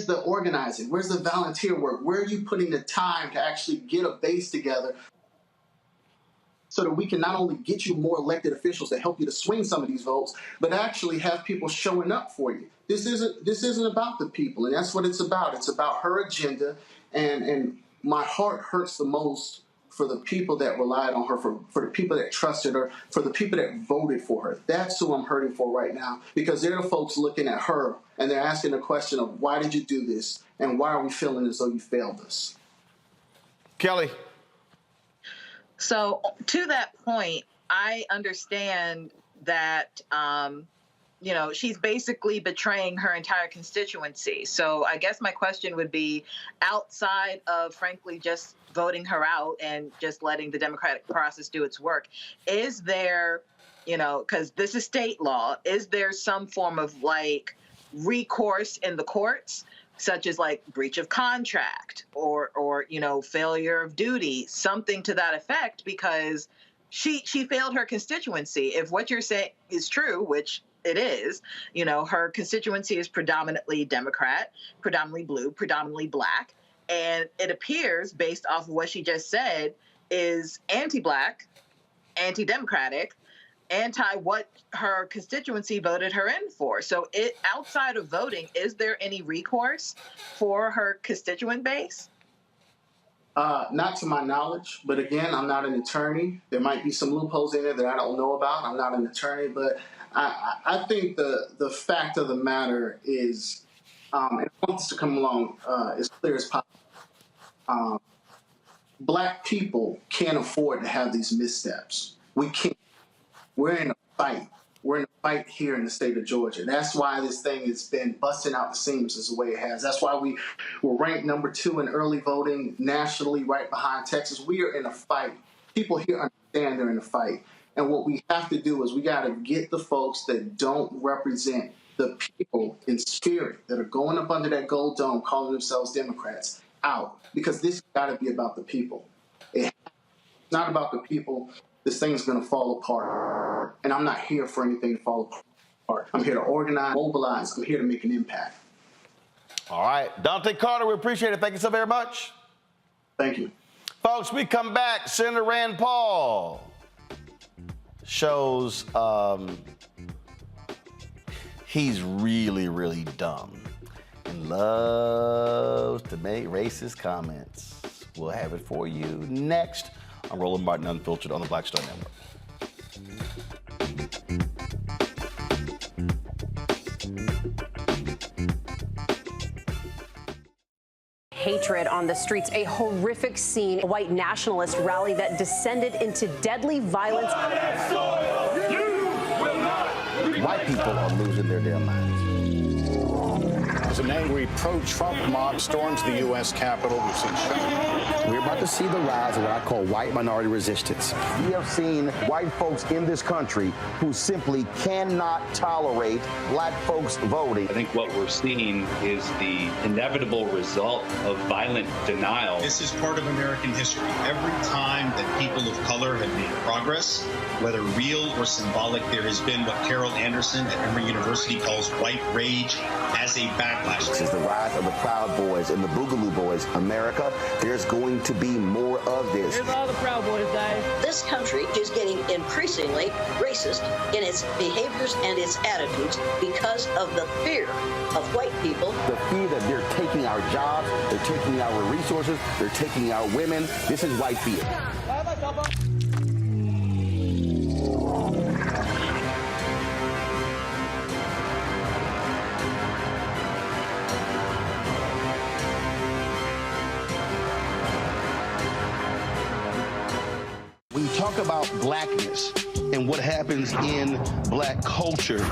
the organizing? Where's the volunteer work? Where are you putting the time to actually get a base together so that we can not only get you more elected officials to help you to swing some of these votes, but actually have people showing up for you? This isn't about the people, and that's what it's about. It's about her agenda, and my heart hurts the most for the people that relied on her, for the people that trusted her, for the people that voted for her. That's who I'm hurting for right now, because they're the folks looking at her and they're asking the question of, why did you do this? And why are we feeling as though you failed us? Kelly. So to that point, I understand that, you know, she's basically betraying her entire constituency. So I guess my question would be, outside of, frankly, just voting her out and just letting the democratic process do its work, is there, you know, because this is state law, is there some form of like recourse in the courts, such as like breach of contract or you know, failure of duty, something to that effect? Because she failed her constituency. If what you're saying is true, which it is, you know, her constituency is predominantly Democrat, predominantly blue, predominantly black, and it appears, based off of what she just said, is anti-black, anti-democratic, anti what her constituency voted her in for. So outside of voting, is there any recourse for her constituent base? Not to my knowledge, but again, I'm not an attorney. There might be some loopholes in there that I don't know about. I'm not an attorney, but I think the fact of the matter is, and I want this to come along as clear as possible, black people can't afford to have these missteps. We can't. We're in a fight. We're in a fight here in the state of Georgia. That's why this thing has been busting out the seams as the way it has. That's why we were ranked #2 in early voting nationally, right behind Texas. We are in a fight people here understand they're in a fight. And what we have to do is we got to get the folks that don't represent the people in spirit that are going up under that gold dome calling themselves Democrats out, because this has got to be about the people. It's not about the people. This thing's going to fall apart. And I'm not here for anything to fall apart. I'm here to organize, mobilize. I'm here to make an impact. All right. Dante Carter, we appreciate it. Thank you so very much. Thank you. Folks, we come back. Senator Rand Paul shows he's really, really dumb and loves to make racist comments. We'll have it for you next on Roland Martin Unfiltered on the Black Star Network. Hatred on the streets, a horrific scene, a white nationalist rally that descended into deadly violence. White people are losing their damn minds. As an angry pro-Trump mob storms the U.S. Capitol, we've seen shootings. We're about to see the rise of what I call white minority resistance. We have seen white folks in this country who simply cannot tolerate black folks voting. I think what we're seeing is the inevitable result of violent denial. This is part of American history. Every time that people of color have made progress, whether real or symbolic, there has been what Carol Anderson at Emory University calls white rage as a backlash. This is the rise of the Proud Boys and the Boogaloo Boys. America, there's going to be more of this. Here's all the Proud Boys, guys. This country is getting increasingly racist in its behaviors and its attitudes because of the fear of white people. The fear that they're taking our jobs, they're taking our resources, they're taking our women. This is white fear. When you talk about blackness and what happens in black culture,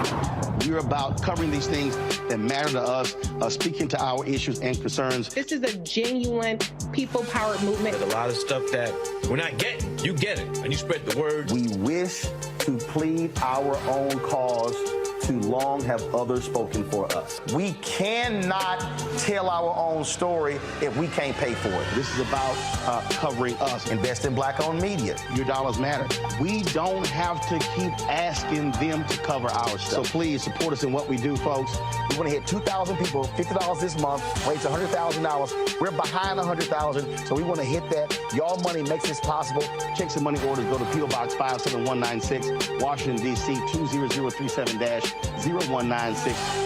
we're about covering these things that matter to us, speaking to our issues and concerns. This is a genuine people-powered movement. There's a lot of stuff that we're not getting. You get it, and you spread the word. We wish to plead our own cause. Too long have others spoken for us. We cannot tell our own story if we can't pay for it. This is about covering us. Invest in black-owned media. Your dollars matter. We don't have to keep asking them to cover our stuff. So please support us in what we do, folks. We want to hit 2,000 people, $50 this month, raise $100,000. We're behind 100,000, so we want to hit that. Y'all money makes this possible. Checks and money orders go to P.O. Box 57196, Washington, D.C. 20037-0196.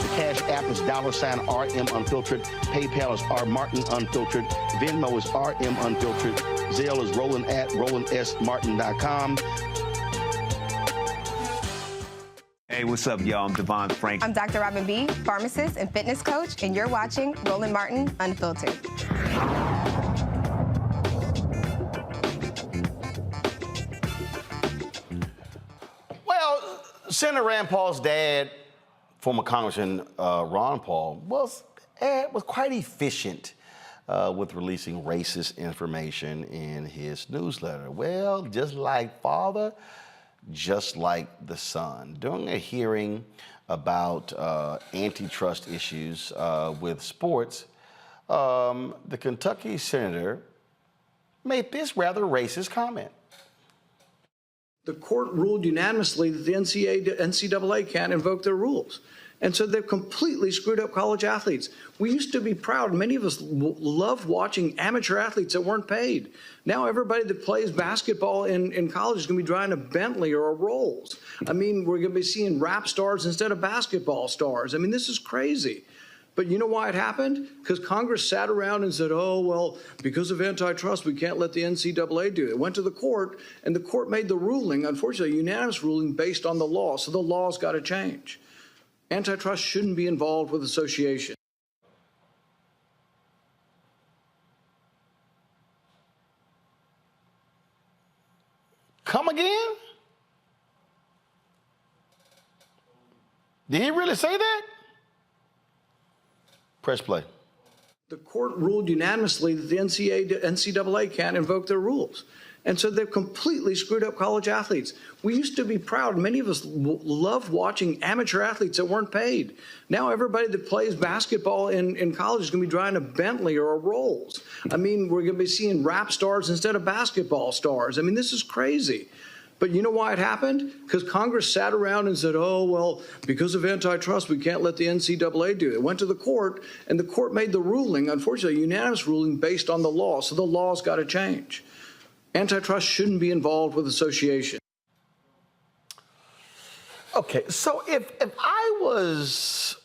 The Cash App is $RM Unfiltered. PayPal is R Martin Unfiltered. Venmo is RM Unfiltered. Zelle is Roland at RolandSMartin.com. Hey, what's up, y'all? I'm Devon Frank. I'm Dr. Robin B., pharmacist and fitness coach, and you're watching Roland Martin Unfiltered. Well, Senator Rand Paul's dad, former Congressman Ron Paul, was quite efficient with releasing racist information in his newsletter. Well, just like father, just like the son. During a hearing about antitrust issues with sports, the Kentucky senator made this rather racist comment. The court ruled unanimously that the NCAA can't invoke their rules. And so they've completely screwed up college athletes. We used to be proud. Many of us loved watching amateur athletes that weren't paid. Now everybody that plays basketball in college is going to be driving a Bentley or a Rolls. I mean, we're going to be seeing rap stars instead of basketball stars. I mean, this is crazy. But you know why it happened? Because Congress sat around and said, oh, well, because of antitrust, we can't let the NCAA do it. It went to the court, and the court made the ruling, unfortunately, a unanimous ruling based on the law. So the law's got to change. Antitrust shouldn't be involved with association. Come again? Did he really say that? Press play. The court ruled unanimously that the NCAA can't invoke their rules. And so they've completely screwed up college athletes. We used to be proud. Many of us loved watching amateur athletes that weren't paid. Now everybody that plays basketball in college is going to be driving a Bentley or a Rolls. I mean, we're going to be seeing rap stars instead of basketball stars. I mean, this is crazy. But you know why it happened? Because Congress sat around and said, oh, well, because of antitrust, we can't let the NCAA do it. It went to the court, and the court made the ruling, unfortunately, a unanimous ruling based on the law. So the law's got to change. Antitrust shouldn't be involved with association. Okay, so if I was...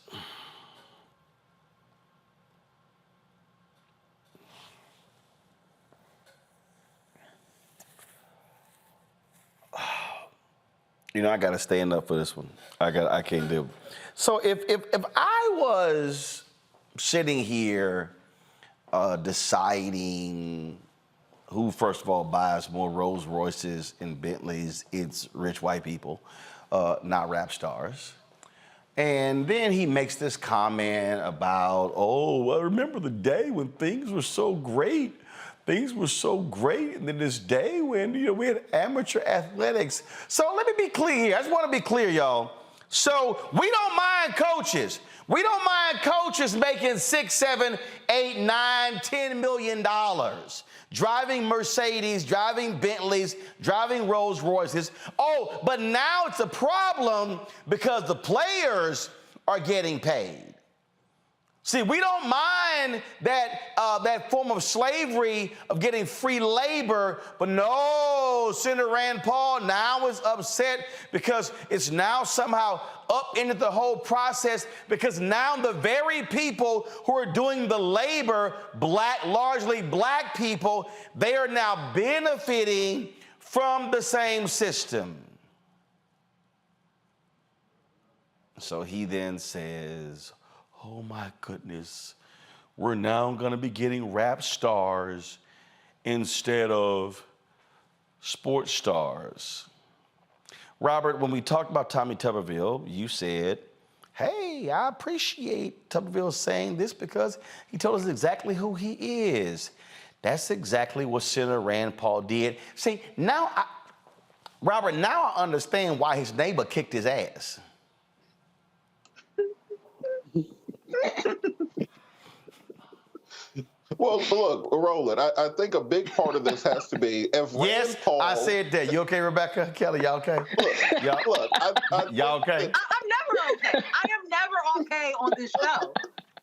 You know, I got to stand up for this one. I can't do it. So if I was sitting here deciding who, first of all, buys more Rolls Royces and Bentleys, it's rich white people, not rap stars. And then he makes this comment about, oh, I remember the day when things were so great. Things were so great, and then this day when, you know, we had amateur athletics. So let me be clear here. I just want to be clear, y'all. So we don't mind coaches. We don't mind coaches making $6, $7, $8, $9, $10 million, driving Mercedes, driving Bentleys, driving Rolls Royces. Oh, but now it's a problem because the players are getting paid. See, we don't mind that form of slavery of getting free labor, but no, Senator Rand Paul now is upset because it's now somehow upended the whole process because now the very people who are doing the labor, largely black people, they are now benefiting from the same system. So he then says, oh my goodness, we're now going to be getting rap stars instead of sports stars. Robert, when we talked about Tommy Tuberville, you said, hey, I appreciate Tuberville saying this because he told us exactly who he is. That's exactly what Senator Rand Paul did. See, now, Robert, now I understand why his neighbor kicked his ass. Well, look, Roland, I think a big part of this has to be if yes, Rand Paul... I said that. You okay, Rebecca? Kelly, y'all okay? Y'all okay? I'm never okay. I am never okay on this show.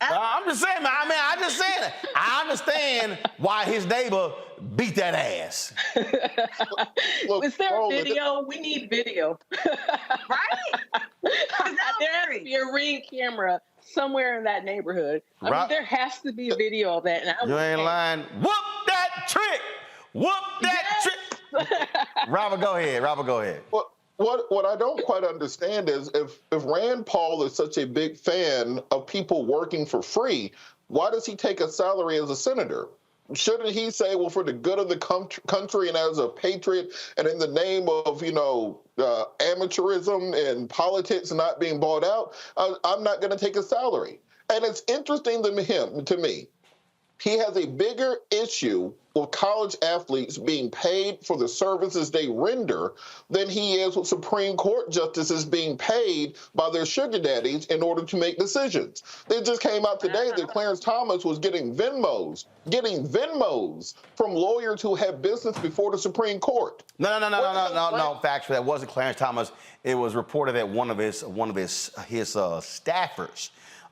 I'm just saying, man. I just said it. I understand why his neighbor beat that ass. Look, is there a video? We need video. Right? There has to be a Ring camera somewhere in that neighborhood. I mean, there has to be a video of that. And you ain't lying. Whoop that trick. Whoop that trick. Robert, go ahead. What I don't quite understand is if Rand Paul is such a big fan of people working for free, why does he take a salary as a senator? Shouldn't he say, well, for the good of the country and as a patriot and in the name of, you know, amateurism and politics not being bought out, I'm not going to take a salary. And it's interesting to me, he has a bigger issue with college athletes being paid for the services they render than he is with Supreme Court justices being paid by their sugar daddies in order to make decisions. It just came out today that Clarence Thomas was getting Venmos from lawyers who have business before the Supreme Court. No. Factually, that wasn't Clarence Thomas. It was reported that one of his staffers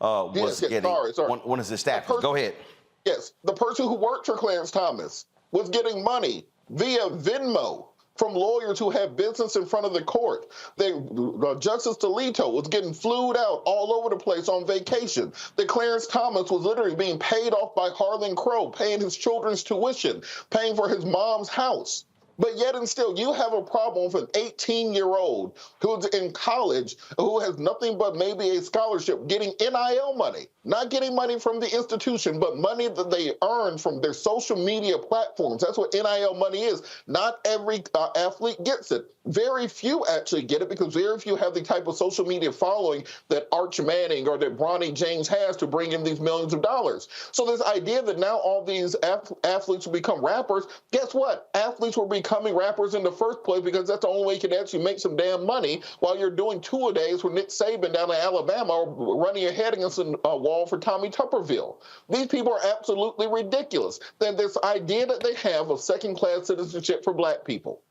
was getting. One of his staffers. Go ahead. Yes, the person who worked for Clarence Thomas was getting money via Venmo from lawyers who have business in front of the court. Justice Alito was getting flued out all over the place on vacation. That Clarence Thomas was literally being paid off by Harlan Crow, paying his children's tuition, paying for his mom's house. But yet and still, you have a problem with an 18-year-old who's in college, who has nothing but maybe a scholarship, getting NIL money, not getting money from the institution, but money that they earn from their social media platforms. That's what NIL money is. Not every athlete gets it. Very few actually get it because very few have the type of social media following that Arch Manning or that Bronny James has to bring in these millions of dollars. So this idea that now all these athletes will become rappers, guess what? Athletes will become becoming rappers in the first place because that's the only way you can actually make some damn money while you're doing two-a-days with Nick Saban down in Alabama or running your head against a wall for Tommy Tuberville. These people are absolutely ridiculous. Then this idea that they have of second-class citizenship for black people.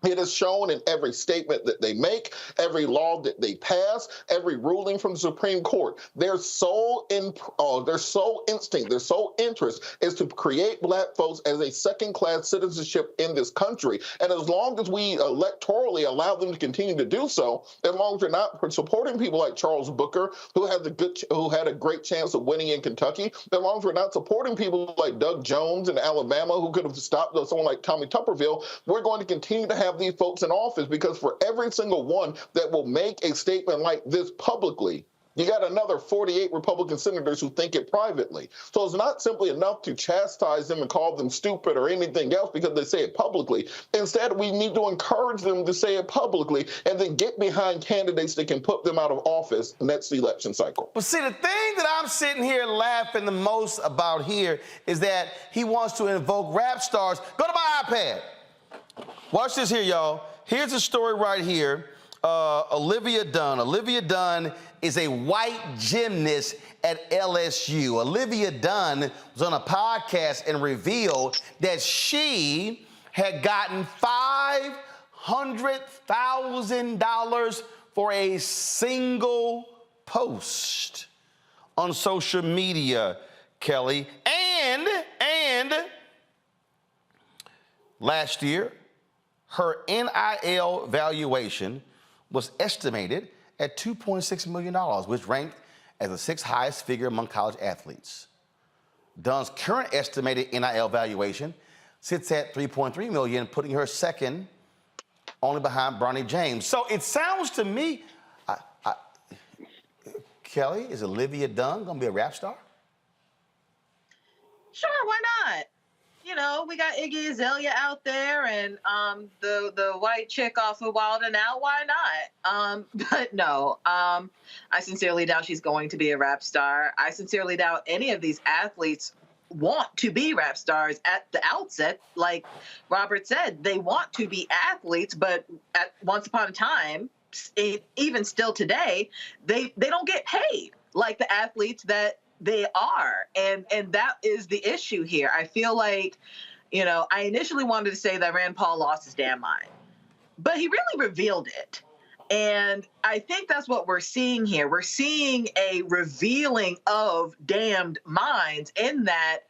It is shown in every statement that they make, every law that they pass, every ruling from the Supreme Court. Their sole instinct, their sole interest is to create black folks as a second-class citizenship in this country. And as long as we electorally allow them to continue to do so, as long as they're not supporting people like Charles Booker, who had a great chance of winning in Kentucky, as long as we're not supporting people like Doug Jones in Alabama, who could have stopped someone like Tommy Tuberville, we're going to continue to have these folks in office, because for every single one that will make a statement like this publicly, you got another 48 Republican senators who think it privately. So it's not simply enough to chastise them and call them stupid or anything else because they say it publicly. Instead, we need to encourage them to say it publicly and then get behind candidates that can put them out of office next election cycle. But see, the thing that I'm sitting here laughing the most about here is that he wants to invoke rap stars. Go to my iPad. Watch this here, y'all. Here's a story right here. Olivia Dunn. Olivia Dunn is a white gymnast at LSU. Olivia Dunn was on a podcast and revealed that she had gotten $500,000 for a single post on social media, Kelly. And last year, her NIL valuation was estimated at $2.6 million, which ranked as the sixth highest figure among college athletes. Dunn's current estimated NIL valuation sits at $3.3 million, putting her second only behind Bronny James. So it sounds to me, Kelly, is Olivia Dunn going to be a rap star? Sure, why not? You know, we got Iggy Azalea out there and the white chick off of Wild 'N Out. Why not? But no, I sincerely doubt she's going to be a rap star. I sincerely doubt any of these athletes want to be rap stars at the outset. Like Robert said, they want to be athletes, but once upon a time, even still today, they don't get paid like the athletes that they are. And that is the issue here. I feel like, you know, I initially wanted to say that Rand Paul lost his damn mind, but he really revealed it. And I think that's what we're seeing here. We're seeing a revealing of damned minds in that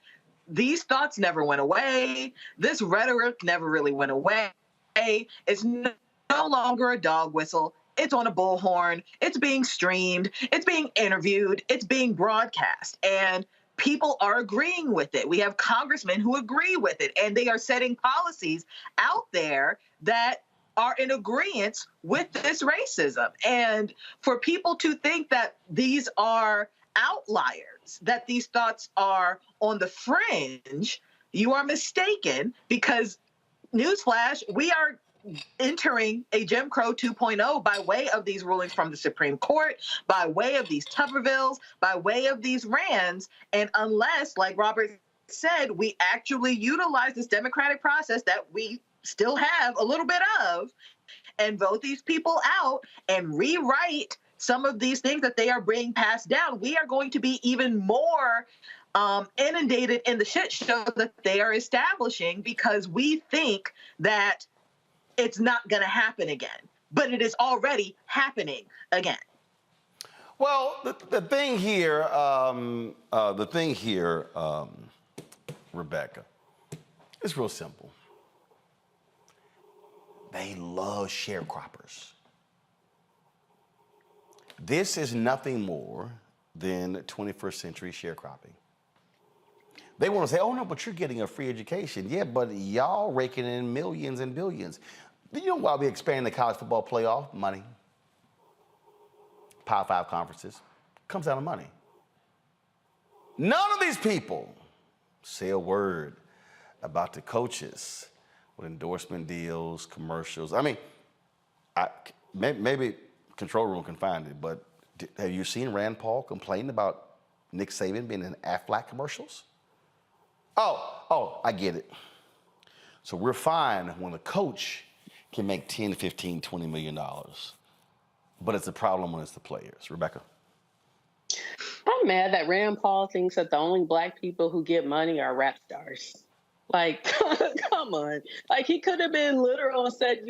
these thoughts never went away. This rhetoric never really went away. It's no longer a dog whistle. It's on a bullhorn. It's being streamed. It's being interviewed. It's being broadcast. And people are agreeing with it. We have congressmen who agree with it. And they are setting policies out there that are in agreement with this racism. And for people to think that these are outliers, that these thoughts are on the fringe, you are mistaken, because newsflash, we are entering a Jim Crow 2.0 by way of these rulings from the Supreme Court, by way of these Tubervilles, by way of these Rands. And unless, like Robert said, we actually utilize this democratic process that we still have a little bit of and vote these people out and rewrite some of these things that they are bringing passed down, we are going to be even more inundated in the shit show that they are establishing, because we think that it's not going to happen again, but it is already happening again. Well, the thing here, Rebecca, it's real simple. They love sharecroppers. This is nothing more than 21st century sharecropping. They want to say, oh no, but you're getting a free education. Yeah, but y'all raking in millions and billions. Do you know why we expanding the college football playoff? Money. Power 5 conferences. Comes out of money. None of these people say a word about the coaches with endorsement deals, commercials. I mean, maybe control room can find it, but have you seen Rand Paul complain about Nick Saban being in Aflac commercials? Oh, I get it. So we're fine when a coach can make $10, $15, $20 million. But it's a problem when it's the players. Rebecca? I'm mad that Rand Paul thinks that the only Black people who get money are rap stars. Like, come on. Like, he could have been literal and said,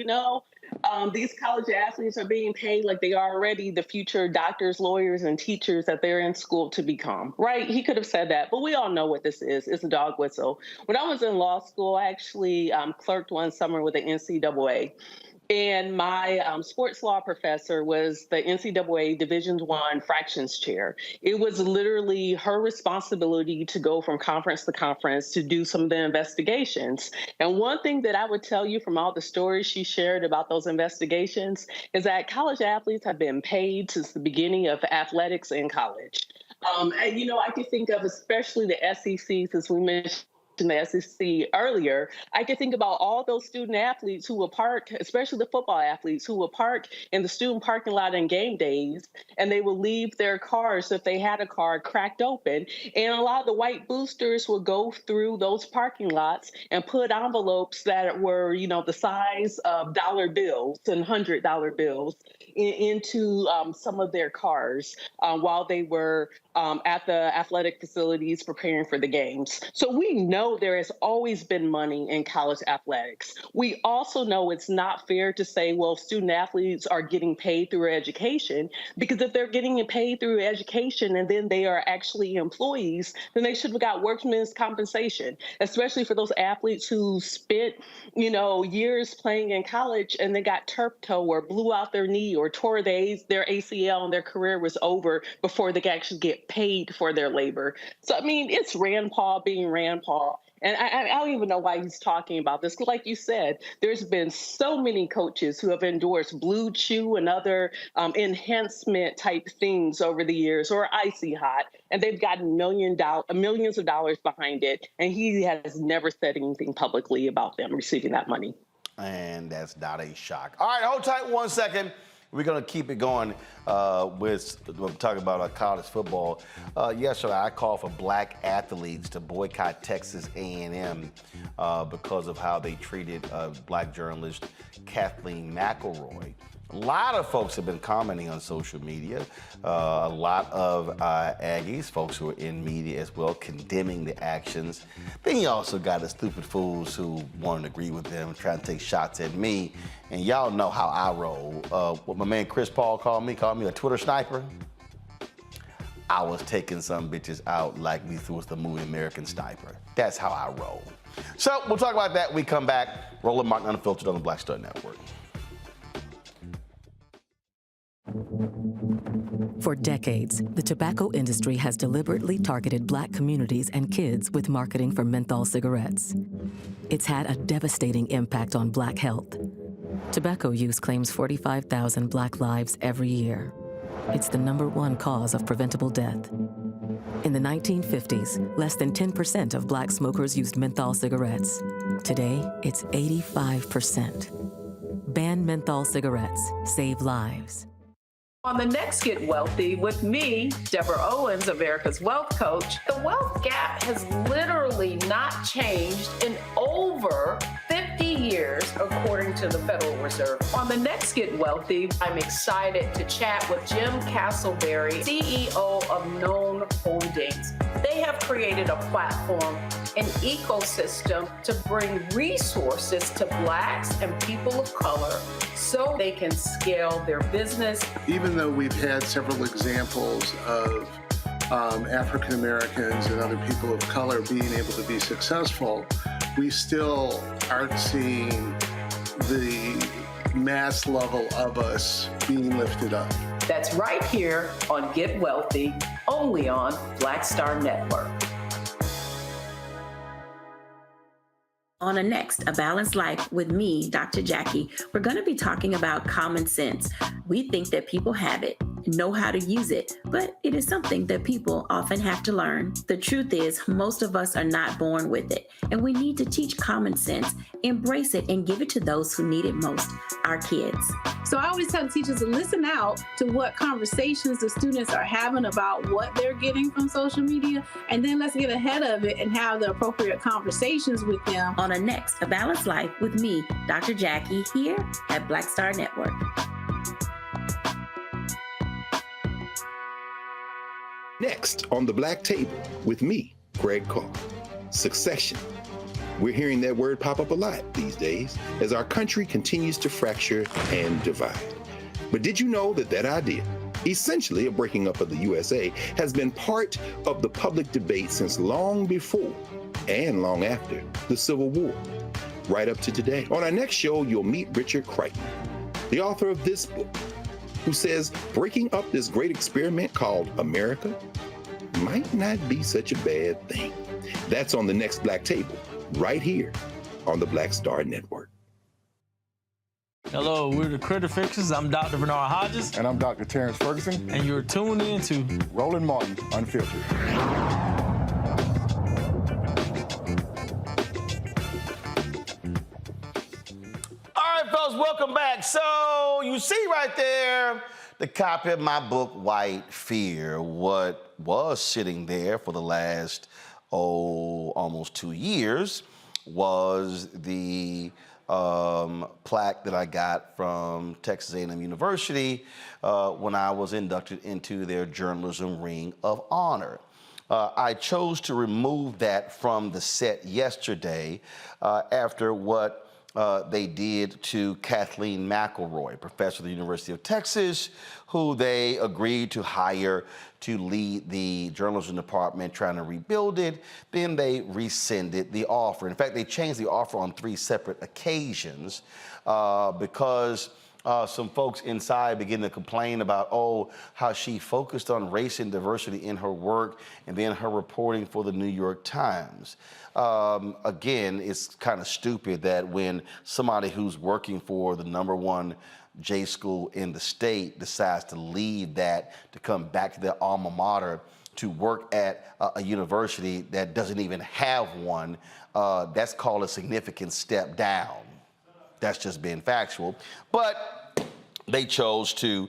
these college athletes are being paid like they are already the future doctors, lawyers, and teachers that they're in school to become, right? He could have said that, but we all know what this is. It's a dog whistle. When I was in law school, I actually clerked one summer with the NCAA. And my sports law professor was the NCAA Division I fractions chair. It was literally her responsibility to go from conference to conference to do some of the investigations. And one thing that I would tell you from all the stories she shared about those investigations is that college athletes have been paid since the beginning of athletics in college. And, I could think of especially the SEC, since we mentioned the SEC earlier, I could think about all those student athletes who will park, especially the football athletes, who will park in the student parking lot on game days, and they will leave their cars, if they had a car, cracked open. And a lot of the white boosters will go through those parking lots and put envelopes that were, the size of dollar bills and $100 bills into some of their cars while they were at the athletic facilities preparing for the games. So we know there has always been money in college athletics. We also know it's not fair to say, well, student athletes are getting paid through education, because if they're getting paid through education and then they are actually employees, then they should have got workman's compensation, especially for those athletes who spent, years playing in college and they got turf toe or blew out their knee or tore their ACL and their career was over before they could actually get paid for their labor. So, it's Rand Paul being Rand Paul. And I don't even know why he's talking about this. Like you said, there's been so many coaches who have endorsed Blue Chew and other enhancement type things over the years, or Icy Hot, and they've gotten millions of dollars behind it. And he has never said anything publicly about them receiving that money. And that's not a shock. All right, hold tight 1 second. We're going to keep it going we're talking about college football. Yesterday, I called for Black athletes to boycott Texas A&M because of how they treated Black journalist Kathleen McElroy. A lot of folks have been commenting on social media. A lot of Aggies, folks who are in media as well, condemning the actions. Then you also got the stupid fools who want to agree with them, trying to take shots at me. And y'all know how I roll. What my man Chris Paul called me a Twitter sniper. I was taking some bitches out like we was the movie American Sniper. That's how I roll. So we'll talk about that when we come back. Roland Martin Unfiltered on the Black Star Network. For decades, the tobacco industry has deliberately targeted Black communities and kids with marketing for menthol cigarettes. It's had a devastating impact on Black health. Tobacco use claims 45,000 Black lives every year. It's the #1 cause of preventable death. In the 1950s, less than 10% of Black smokers used menthol cigarettes. Today, it's 85%. Ban menthol cigarettes. Save lives. On the next Get Wealthy with me, Deborah Owens, America's Wealth Coach, the wealth gap has literally not changed in over 50 years, according to the Federal Reserve. On the next Get Wealthy, I'm excited to chat with Jim Castleberry, CEO of Known Holdings. They have created a platform, an ecosystem to bring resources to Blacks and people of color so they can scale their business. Even though we've had several examples of African Americans and other people of color being able to be successful, we still aren't seeing the mass level of us being lifted up. That's right here on Get Wealthy, only on Black Star Network. On a next, A Balanced Life with me, Dr. Jackie, we're going to be talking about common sense. We think that people have it. know how to use it, but it is something that people often have to learn. The truth is, most of us are not born with it, and we need to teach common sense, embrace it, and give it to those who need it most, our kids. So I always tell teachers to listen out to what conversations the students are having about what they're getting from social media, and then let's get ahead of it and have the appropriate conversations with them. On a next, A Balanced Life with me, Dr. Jackie, here at Black Star Network. Next on the Black Table with me, Greg Carr. Succession. We're hearing that word pop up a lot these days as our country continues to fracture and divide. But did you know that that idea, essentially a breaking up of the USA, has been part of the public debate since long before and long after the Civil War, right up to today? On our next show, you'll meet Richard Crichton, the author of this book, who says breaking up this great experiment called America might not be such a bad thing. That's on the next Black Table, right here on the Black Star Network. Hello, we're the Critter Fixers. I'm Dr. Bernard Hodges. And I'm Dr. Terrence Ferguson. And you're tuned in to Roland Martin Unfiltered. All right, folks, welcome back. So you see right there the copy of my book, White Fear. What was sitting there for the last, almost 2 years was the plaque that I got from Texas A&M University when I was inducted into their Journalism Ring of Honor. I chose to remove that from the set yesterday after what they did to Kathleen McElroy, professor at the University of Texas, who they agreed to hire to lead the journalism department trying to rebuild it. Then they rescinded the offer. In fact, they changed the offer on 3 separate occasions because some folks inside began to complain about, how she focused on race and diversity in her work and then her reporting for the New York Times. Again, it's kind of stupid that when somebody who's working for the #1 J school in the state decides to leave that to come back to their alma mater to work at a university that doesn't even have one, that's called a significant step down. That's just being factual. But they chose to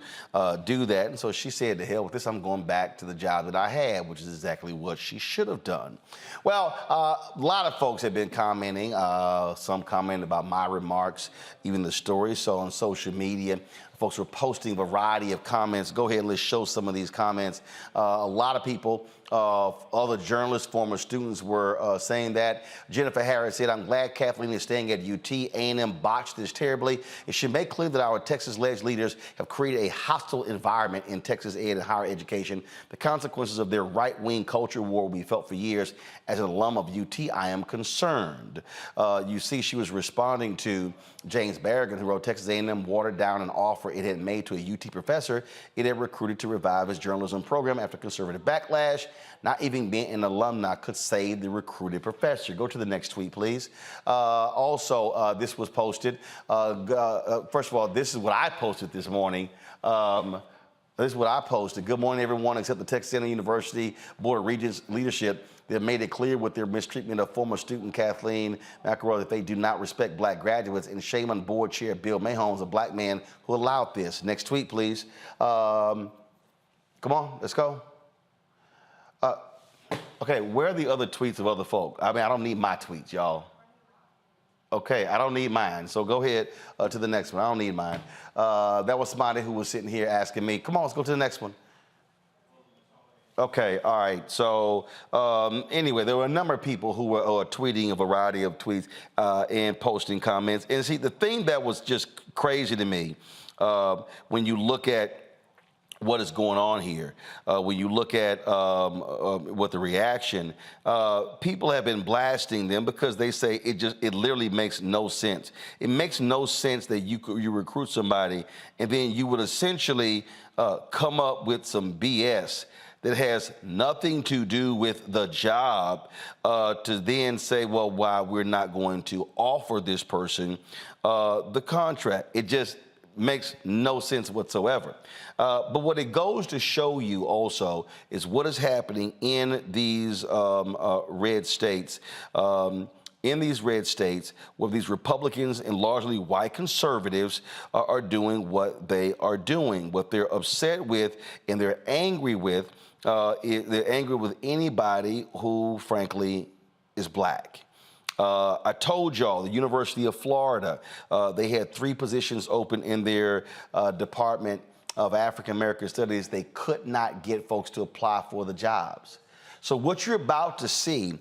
do that. And so she said, to hell with this, I'm going back to the job that I had, which is exactly what she should have done. Well, a lot of folks have been commenting, some commenting about my remarks, even the story. So on social media, folks were posting a variety of comments. Go ahead and let's show some of these comments. A lot of people, other journalists, former students were saying that. Jennifer Harris said, I'm glad Kathleen is staying at UT. A&M botched this terribly. It should make clear that our Texas-led leaders have created a hostile environment in Texas ed and higher education. The consequences of their right-wing culture war will be felt for years. As an alum of UT, I am concerned. You see, she was responding to James Berrigan, who wrote Texas A&M watered down an offer it had made to a UT professor it had recruited to revive his journalism program after conservative backlash. Not even being an alumni could save the recruited professor. Go to the next tweet, please. Also, this was posted. First of all, this is what I posted this morning. This is what I posted. Good morning, everyone, except the Texas A&M University Board of Regents leadership. They made it clear with their mistreatment of former student Kathleen McElroy that they do not respect black graduates, and shame on board chair Bill Mahon's a black man who allowed this. Next tweet, please. Come on, let's go. Okay, where are the other tweets of other folk? I mean, I don't need my tweets, y'all. Okay, I don't need mine. So go ahead to the next one. I don't need mine. That was somebody who was sitting here asking me, come on, let's go to the next one. Okay, all right. So anyway, there were a number of people who were tweeting a variety of tweets and posting comments. And see, the thing that was just crazy to me, when you look at what is going on here, when you look at what the reaction, people have been blasting them because they say it literally makes no sense. It makes no sense that you recruit somebody and then you would essentially come up with some BS that has nothing to do with the job to then say, well, why we're not going to offer this person the contract. It just makes no sense whatsoever. But what it goes to show you also is what is happening in these red states. In these red states, where these Republicans and largely white conservatives are doing what they are doing, what they're upset with and they're angry with. They're angry with anybody who, frankly, is black. I told y'all, the University of Florida, they had 3 positions open in their Department of African American Studies. They could not get folks to apply for the jobs. So what you're about to see,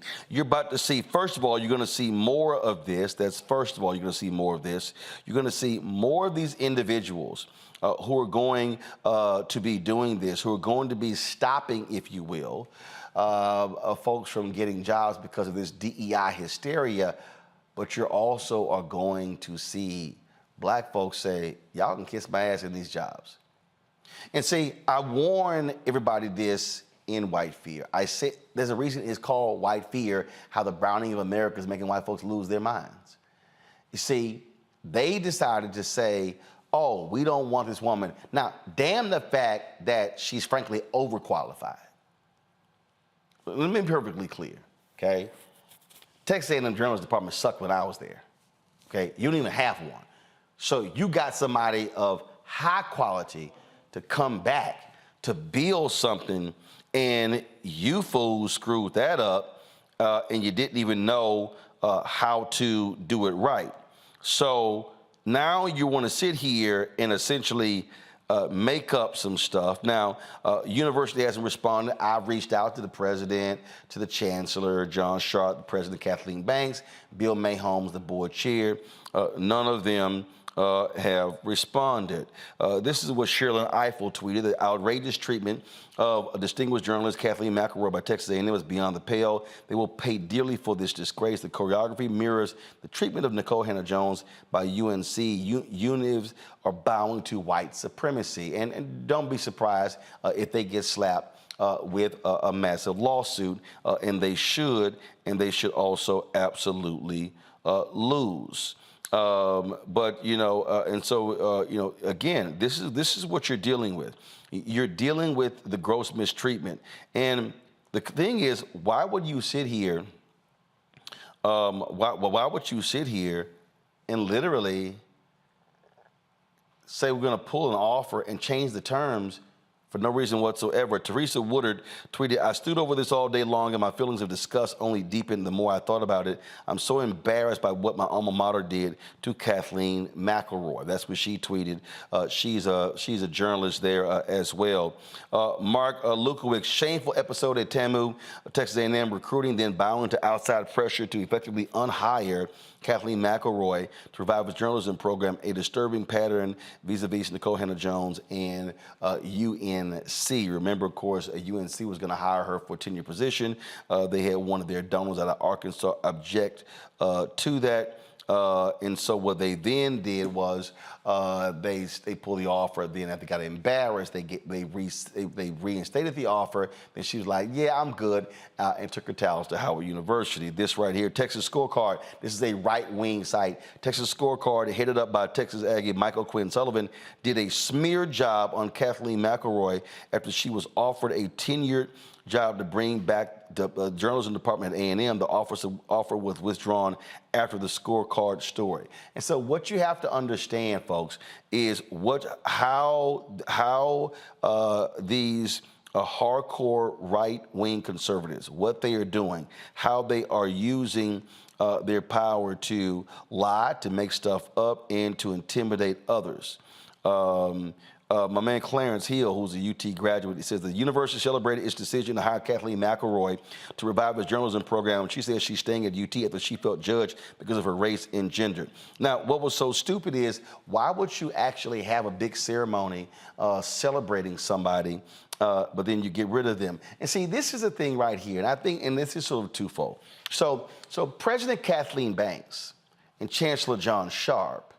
first of all, you're going to see more of this. That's first of all, you're going to see more of this. You're going to see more of these individuals who are going to be doing this, who are going to be stopping, if you will, folks from getting jobs because of this DEI hysteria. But you're also are going to see black folks say, y'all can kiss my ass in these jobs. And see, I warn everybody this in white fear. I say there's a reason it's called white fear, how the browning of America is making white folks lose their minds. You see, they decided to say, oh, we don't want this woman. Now, damn the fact that she's frankly overqualified. Let me be perfectly clear, okay? Texas A&M Journalism Department sucked when I was there, okay? You don't even have one. So you got somebody of high quality to come back to build something, and you fools screwed that up, and you didn't even know how to do it right. So now you want to sit here and essentially make up some stuff. Now, university hasn't responded. I've reached out to the president, to the chancellor, John Sharp, the president, Kathleen Banks, Bill Mayholmes, the board chair. None of them have responded. This is what Sherilyn Eiffel tweeted: the outrageous treatment of a distinguished journalist, Kathleen McElroy, by Texas A&M is beyond the pale. They will pay dearly for this disgrace. The choreography mirrors the treatment of Nicole Hannah-Jones by UNC. Unions are bowing to white supremacy. And don't be surprised if they get slapped with a massive lawsuit, and they should also absolutely lose. But you know, and so you know, again, this is what you're dealing with. You're dealing with the gross mistreatment, and the thing is, why would you sit here? Why would you sit here and literally say we're going to pull an offer and change the terms for no reason whatsoever? Teresa Woodard tweeted, I stood over this all day long and my feelings of disgust only deepened the more I thought about it. I'm so embarrassed by what my alma mater did to Kathleen McElroy. That's what she tweeted. She's a journalist there as well. Mark Lukowicz, shameful episode at TAMU, Texas A&M recruiting, then bowing to outside pressure to effectively unhire Kathleen McElroy to provide his journalism program, a disturbing pattern vis-a-vis Nicole Hannah-Jones and UNC. Remember, of course, UNC was going to hire her for a tenure position. They had one of their donors out of Arkansas object to that. And so what they then did was they pulled the offer. Then after they got embarrassed, they reinstated the offer. Then she was like, "Yeah, I'm good," and took her towels to Howard University. This right here, Texas Scorecard. This is a right-wing site. Texas Scorecard, headed up by Texas Aggie Michael Quinn Sullivan, did a smear job on Kathleen McElroy after she was offered a tenured job to bring back the journalism department at A&M. The offer was withdrawn after the Scorecard story. And so what you have to understand, folks, is how these hardcore right-wing conservatives, what they are doing, how they are using their power to lie, to make stuff up, and to intimidate others. My man Clarence Hill, who's a UT graduate, he says the university celebrated its decision to hire Kathleen McElroy to revive his journalism program. She says she's staying at UT after she felt judged because of her race and gender. Now, what was so stupid is, why would you actually have a big ceremony celebrating somebody, but then you get rid of them? And see, this is the thing right here, and I think, and this is sort of twofold. So President Kathleen Banks and Chancellor John Sharp,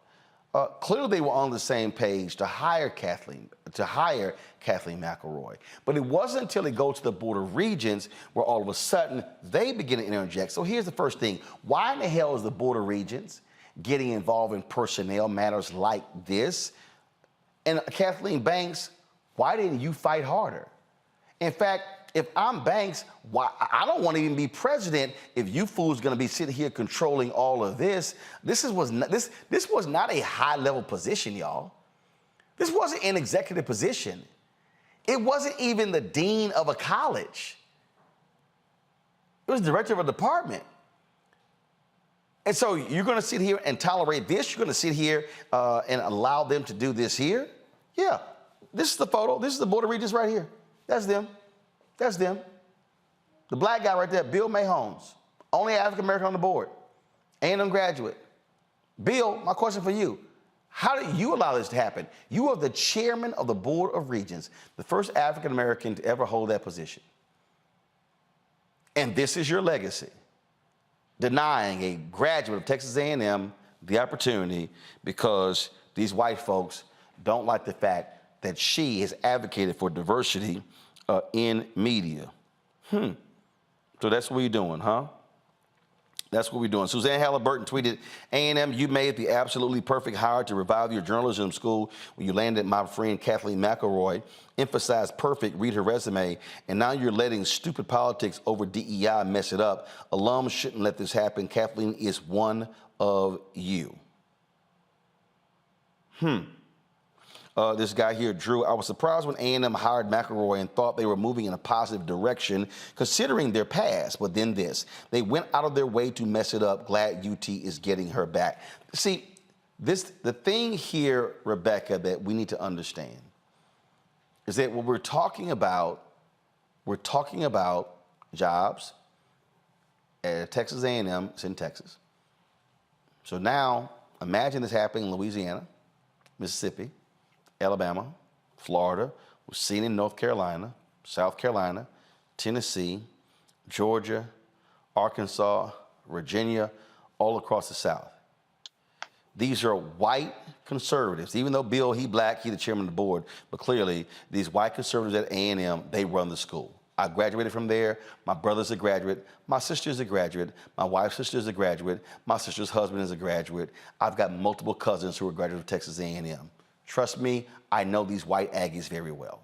clearly they were on the same page to hire Kathleen McElroy. But it wasn't until they go to the Board of Regents where all of a sudden they begin to interject. So here's the first thing. Why in the hell is the Board of Regents getting involved in personnel matters like this? And Kathleen Banks, why didn't you fight harder? In fact, if I'm Banks, why I don't want to even be president if you fools going to be sitting here controlling all of this. This was not a high-level position, y'all. This wasn't an executive position. It wasn't even the dean of a college. It was director of a department. And so you're going to sit here and tolerate this? You're going to sit here and allow them to do this here? Yeah. This is the photo. This is the Board of Regents right here. That's them. That's them. The black guy right there, Bill Mahomes, only African-American on the board, A&M graduate. Bill, my question for you, how did you allow this to happen? You are the chairman of the Board of Regents, the first African-American to ever hold that position. And this is your legacy, denying a graduate of Texas A&M the opportunity because these white folks don't like the fact that she has advocated for diversity in media. So that's what we're doing, huh? That's what we're doing. Suzanne Halliburton tweeted, A&M, you made the absolutely perfect hire to revive your journalism school when you landed my friend Kathleen McElroy, emphasized perfect, read her resume, and now you're letting stupid politics over DEI mess it up. Alums shouldn't let this happen. Kathleen is one of you. This guy here, Drew, I was surprised when A&M hired McElroy and thought they were moving in a positive direction, considering their past. But then they went out of their way to mess it up. Glad UT is getting her back. See, the thing here, Rebecca, that we need to understand is that when we're talking about jobs at Texas A&M. It's in Texas. So now imagine this happening in Louisiana, Mississippi, Alabama, Florida. We're seeing in North Carolina, South Carolina, Tennessee, Georgia, Arkansas, Virginia, all across the South. These are white conservatives. Even though Bill, he black, he the chairman of the board, but clearly these white conservatives at A&M, they run the school. I graduated from there. My brother's a graduate. My sister's a graduate. My wife's sister's a graduate. My sister's husband is a graduate. I've got multiple cousins who are graduates of Texas A&M. Trust me, I know these white Aggies very well.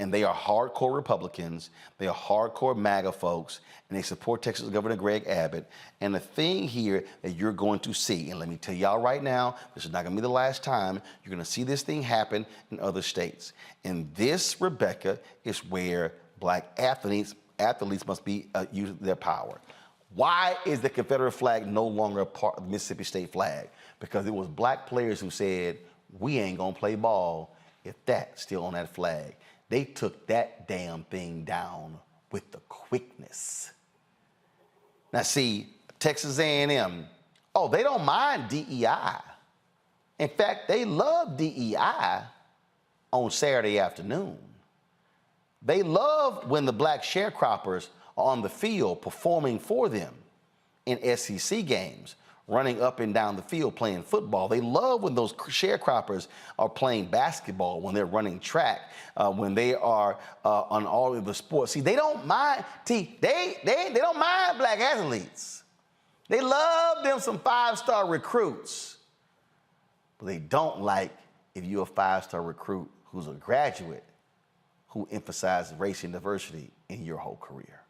And they are hardcore Republicans. They are hardcore MAGA folks, and they support Texas Governor Greg Abbott. And the thing here that you're going to see, and let me tell y'all right now, this is not going to be the last time, you're going to see this thing happen in other states. And this, Rebecca, is where black athletes must be using their power. Why is the Confederate flag no longer a part of the Mississippi State flag? Because it was black players who said, we ain't gonna play ball if that's still on that flag. They took that damn thing down with the quickness. Now see, Texas A&M, oh, they don't mind DEI. In fact, they love DEI on Saturday afternoon. They love when the black sharecroppers are on the field performing for them in SEC games, running up and down the field playing football. They love when those sharecroppers are playing basketball, when they're running track, when they are on all of the sports. See, they don't mind. See, they don't mind black athletes. They love them some five-star recruits. But they don't like if you're a five-star recruit who's a graduate who emphasizes race and diversity in your whole career.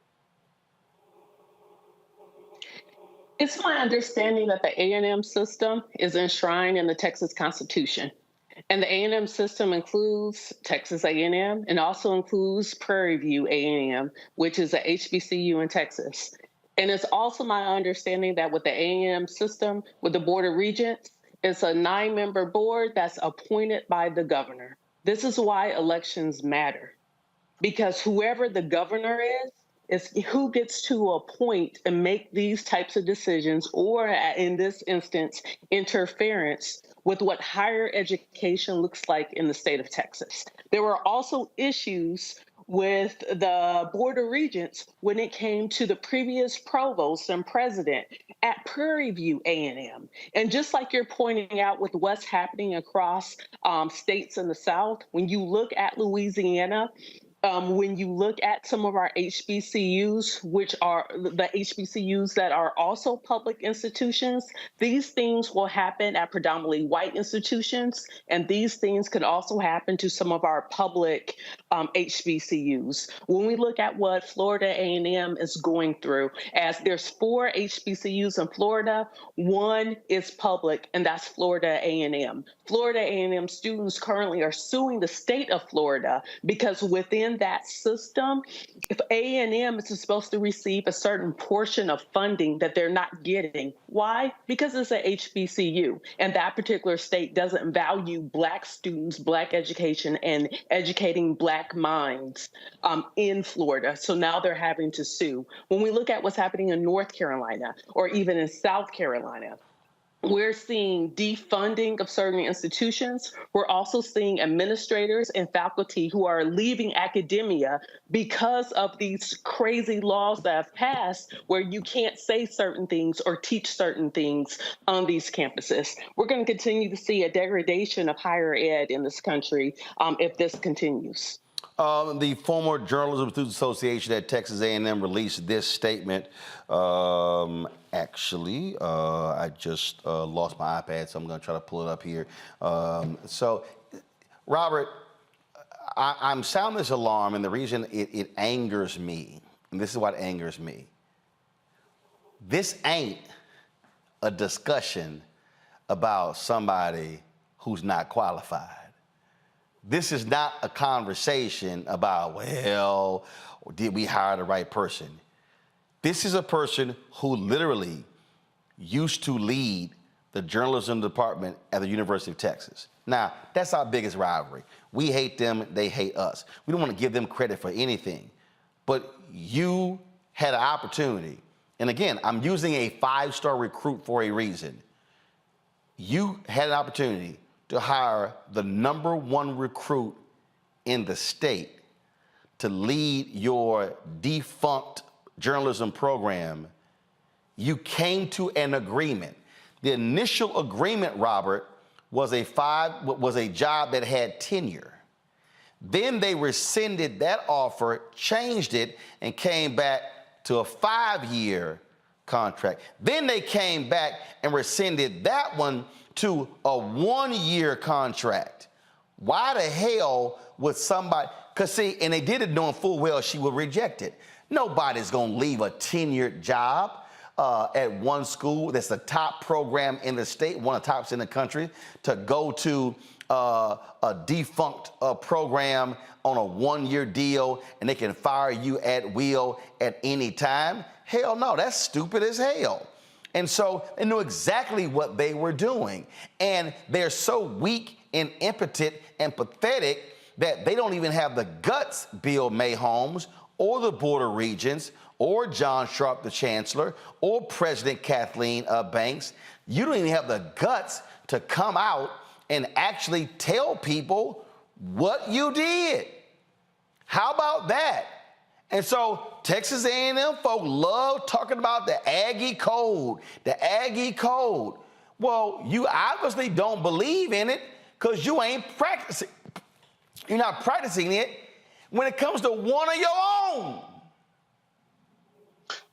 It's my understanding that the A&M system is enshrined in the Texas Constitution. And the A&M system includes Texas A&M and also includes Prairie View A&M, which is a HBCU in Texas. And it's also my understanding that with the A&M system, with the Board of Regents, it's a 9-member board that's appointed by the governor. This is why elections matter, because whoever the governor is who gets to appoint and make these types of decisions, or in this instance, interference with what higher education looks like in the state of Texas. There were also issues with the Board of Regents when it came to the previous provost and president at Prairie View A&M. And just like you're pointing out with what's happening across states in the South, when you look at Louisiana, when you look at some of our HBCUs, which are the HBCUs that are also public institutions, these things will happen at predominantly white institutions, and these things could also happen to some of our public HBCUs. When we look at what Florida A&M is going through, as there's 4 HBCUs in Florida, 1 is public, and that's Florida A&M. Florida A&M students currently are suing the state of Florida because within that system, if A&M is supposed to receive a certain portion of funding that they're not getting. Why? Because it's a HBCU, and that particular state doesn't value Black students, Black education, and educating Black minds in Florida. So now they're having to sue. When we look at what's happening in North Carolina or even in South Carolina, we're seeing defunding of certain institutions. We're also seeing administrators and faculty who are leaving academia because of these crazy laws that have passed where you can't say certain things or teach certain things on these campuses. We're going to continue to see a degradation of higher ed in this country if this continues. The former Journalism Students Association at Texas A&M released this statement. I just lost my iPad, so I'm going to try to pull it up here. So, Robert, I'm sounding this alarm, and the reason it angers me, and this is what angers me. This ain't a discussion about somebody who's not qualified. This is not a conversation about, well, did we hire the right person? This is a person who literally used to lead the journalism department at the University of Texas. Now, that's our biggest rivalry. We hate them, they hate us. We don't want to give them credit for anything. But you had an opportunity, and again, I'm using a 5-star recruit for a reason. You had an opportunity to hire the #1 recruit in the state to lead your defunct journalism program. You came to an agreement. The initial agreement, Robert, was a job that had tenure. Then they rescinded that offer, changed it, and came back to a 5-year contract. Then they came back and rescinded that one to a 1-year contract. Why the hell would somebody, because see, and they did it knowing full well she would reject it. Nobody's gonna leave a tenured job at one school that's the top program in the state, one of the tops in the country, to go to a defunct program on a 1-year deal and they can fire you at will at any time. Hell no, that's stupid as hell. And so they knew exactly what they were doing. And they're so weak and impotent and pathetic that they don't even have the guts, Bill Mayholmes, or the Board of Regents, or John Sharp, the Chancellor, or President Kathleen Banks. You don't even have the guts to come out and actually tell people what you did. How about that? And so Texas A&M folk love talking about the Aggie Code, the Aggie Code. Well, you obviously don't believe in it because you ain't practicing. You're not practicing it when it comes to one of your own.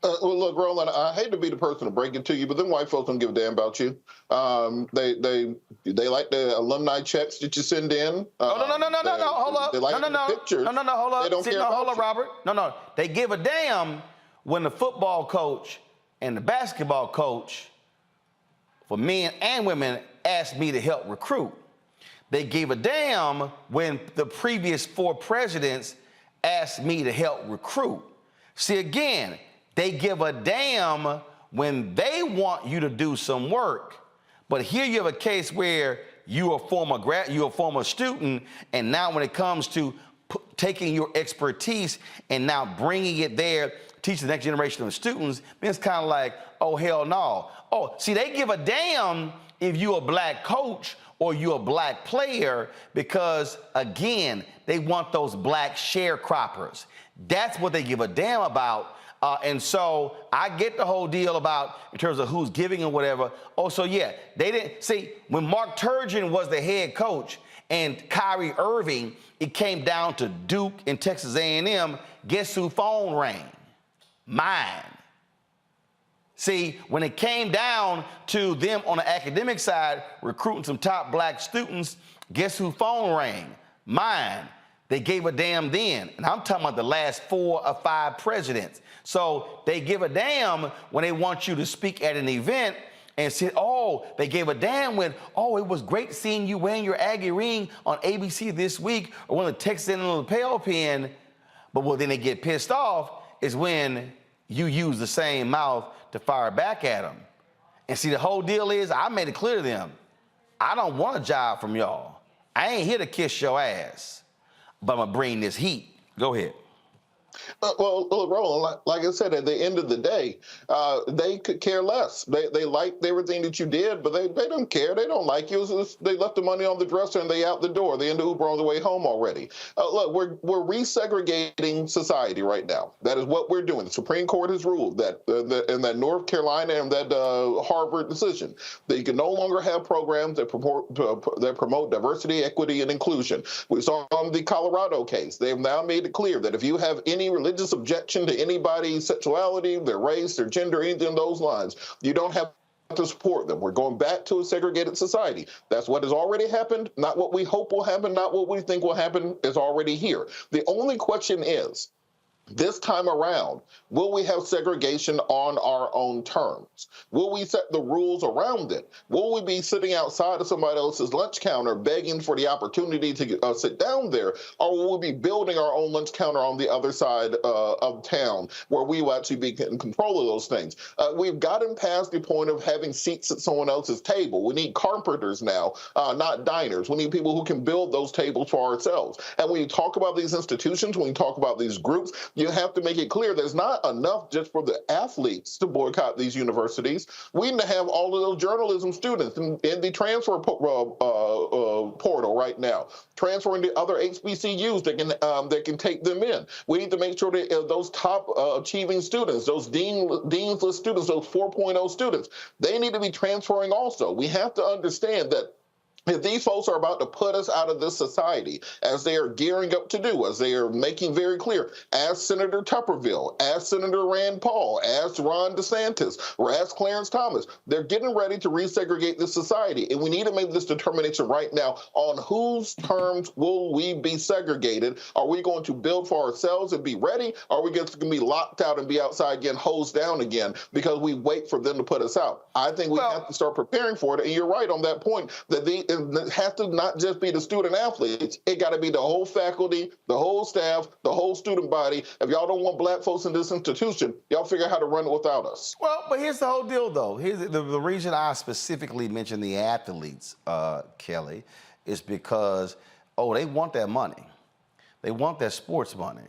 Well, look, Roland, I hate to be the person to break it to you, but them white folks don't give a damn about you. They like the alumni checks that you send in. No, hold up. They like the pictures. No, hold up. They don't care hold about up, Robert. No. They give a damn when the football coach and the basketball coach, for men and women, asked me to help recruit. They gave a damn when the previous 4 presidents asked me to help recruit. See, again, they give a damn when they want you to do some work. But here you have a case where you're a former student, and now when it comes to taking your expertise and now bringing it there, teaching the next generation of students, then it's kind of like, oh, hell no. Oh, see, they give a damn if you're a black coach or you're a black player because, again, they want those black sharecroppers. That's what they give a damn about. And so I get the whole deal about in terms of who's giving and whatever. Oh, so yeah, they didn't see when Mark Turgeon was the head coach and Kyrie Irving, it came down to Duke and Texas A&M, guess whose phone rang? Mine. See, when it came down to them on the academic side, recruiting some top black students, guess whose phone rang? Mine. They gave a damn then. And I'm talking about the last 4 or 5 presidents. So they give a damn when they want you to speak at an event and say, oh, they gave a damn when, oh, it was great seeing you wearing your Aggie ring on ABC this week, or when the Texas in a lapel pin. But well, then they get pissed off is when you use the same mouth to fire back at them. And see, the whole deal is, I made it clear to them, I don't want a job from y'all. I ain't here to kiss your ass, but I'm gonna bring this heat. Go ahead. Well, Roland, like I said, at the end of the day, they could care less. They liked everything that you did, but they don't care. They don't like you. They left the money on the dresser and they out the door. They in the Uber on the way home already. Look, we're resegregating society right now. That is what we're doing. The Supreme Court has ruled that in that North Carolina and that Harvard decision, that you can no longer have programs that promote diversity, equity, and inclusion. We saw on the Colorado case, they've now made it clear that if you have any religious objection to anybody's sexuality, their race, their gender, anything in those lines, you don't have to support them. We're going back to a segregated society. That's what has already happened, not what we hope will happen, not what we think will happen, is already here. The only question is, this time around, will we have segregation on our own terms? Will we set the rules around it? Will we be sitting outside of somebody else's lunch counter begging for the opportunity to sit down there? Or will we be building our own lunch counter on the other side of town where we will actually be in control of those things? We've gotten past the point of having seats at someone else's table. We need carpenters now, not diners. We need people who can build those tables for ourselves. And when you talk about these institutions, when you talk about these groups, you have to make it clear there's not enough just for the athletes to boycott these universities. We need to have all of those journalism students in the transfer portal right now, transferring to other HBCUs that can take them in. We need to make sure that those top achieving students, those deanless students, those 4.0 students, they need to be transferring also. We have to understand that if these folks are about to put us out of this society, as they are gearing up to do, as they are making very clear, as Senator Tuberville, as Senator Rand Paul, as Ron DeSantis, or as Clarence Thomas, they're getting ready to resegregate this society. And we need to make this determination right now on whose terms will we be segregated. Are we going to build for ourselves and be ready? Or are we just going to be locked out and be outside again, hosed down again, because we wait for them to put us out? I think we have to start preparing for it. And you're right on that point, that it has to not just be the student athletes. It got to be the whole faculty, the whole staff, the whole student body. If y'all don't want black folks in this institution, y'all figure out how to run it without us. Well, but here's the whole deal, though. Here's the reason I specifically mentioned the athletes, Kelly, is because, they want that money. They want that sports money.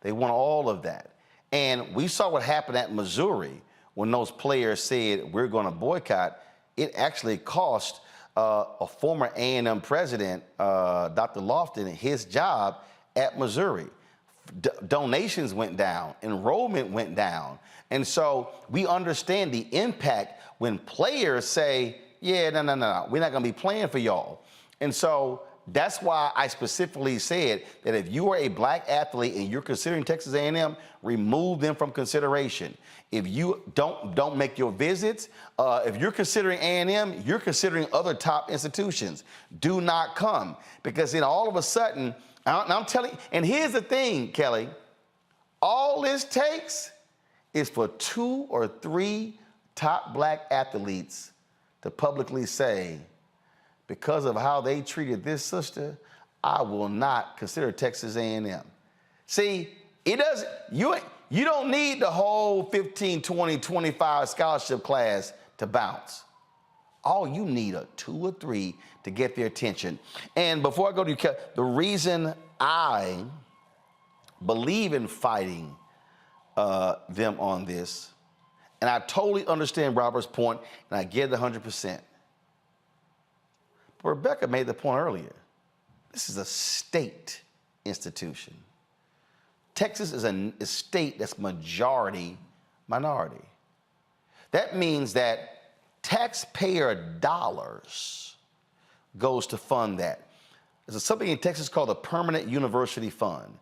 They want all of that. And we saw what happened at Missouri when those players said, we're going to boycott. It actually cost a former A&M president, Dr. Lofton, his job at Missouri. Donations went down, enrollment went down. And so we understand the impact when players say, yeah, no, we're not gonna be playing for y'all. And so that's why I specifically said that if you are a black athlete and you're considering Texas A&M, remove them from consideration. If you don't make your visits, if you're considering A&M, you're considering other top institutions. Do not come, because then all of a sudden, I'm telling you, and here's the thing, Kelly, all this takes is for 2 or 3 top black athletes to publicly say, because of how they treated this sister, I will not consider Texas A&M. See, it doesn't, you don't need the whole 15, 20, 25 scholarship class to bounce. All you need are 2 or 3 to get their attention. And before I go to you, the reason I believe in fighting them on this, and I totally understand Robert's point, and I get it 100%. But Rebecca made the point earlier. This is a state institution. Texas is a state that's majority minority. That means that taxpayer dollars goes to fund that. There's something in Texas called the Permanent University Fund.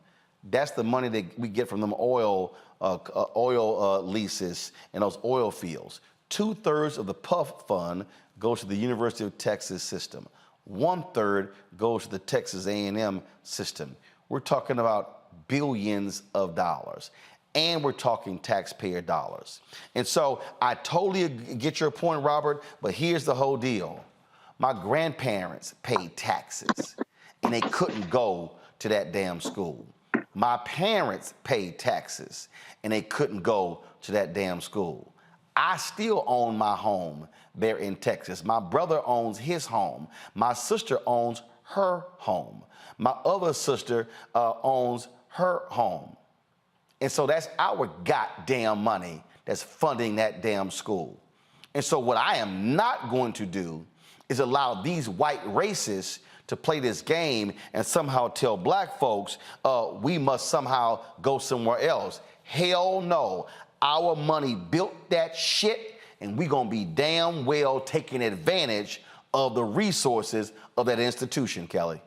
That's the money that we get from them oil leases and those oil fields. 2/3 of the PUF fund goes to the University of Texas system. 1/3 goes to the Texas A&M system. We're talking about billions of dollars. And we're talking taxpayer dollars. And so I totally get your point, Robert, but here's the whole deal. My grandparents paid taxes, and they couldn't go to that damn school. My parents paid taxes, and they couldn't go to that damn school. I still own my home there in Texas. My brother owns his home. My sister owns her home. My other sister owns her home. And so that's our goddamn money that's funding that damn school. And so what I am not going to do is allow these white racists to play this game and somehow tell black folks we must somehow go somewhere else. Hell no. Our money built that shit, and we're going to be damn well taking advantage of the resources of that institution, Kelly.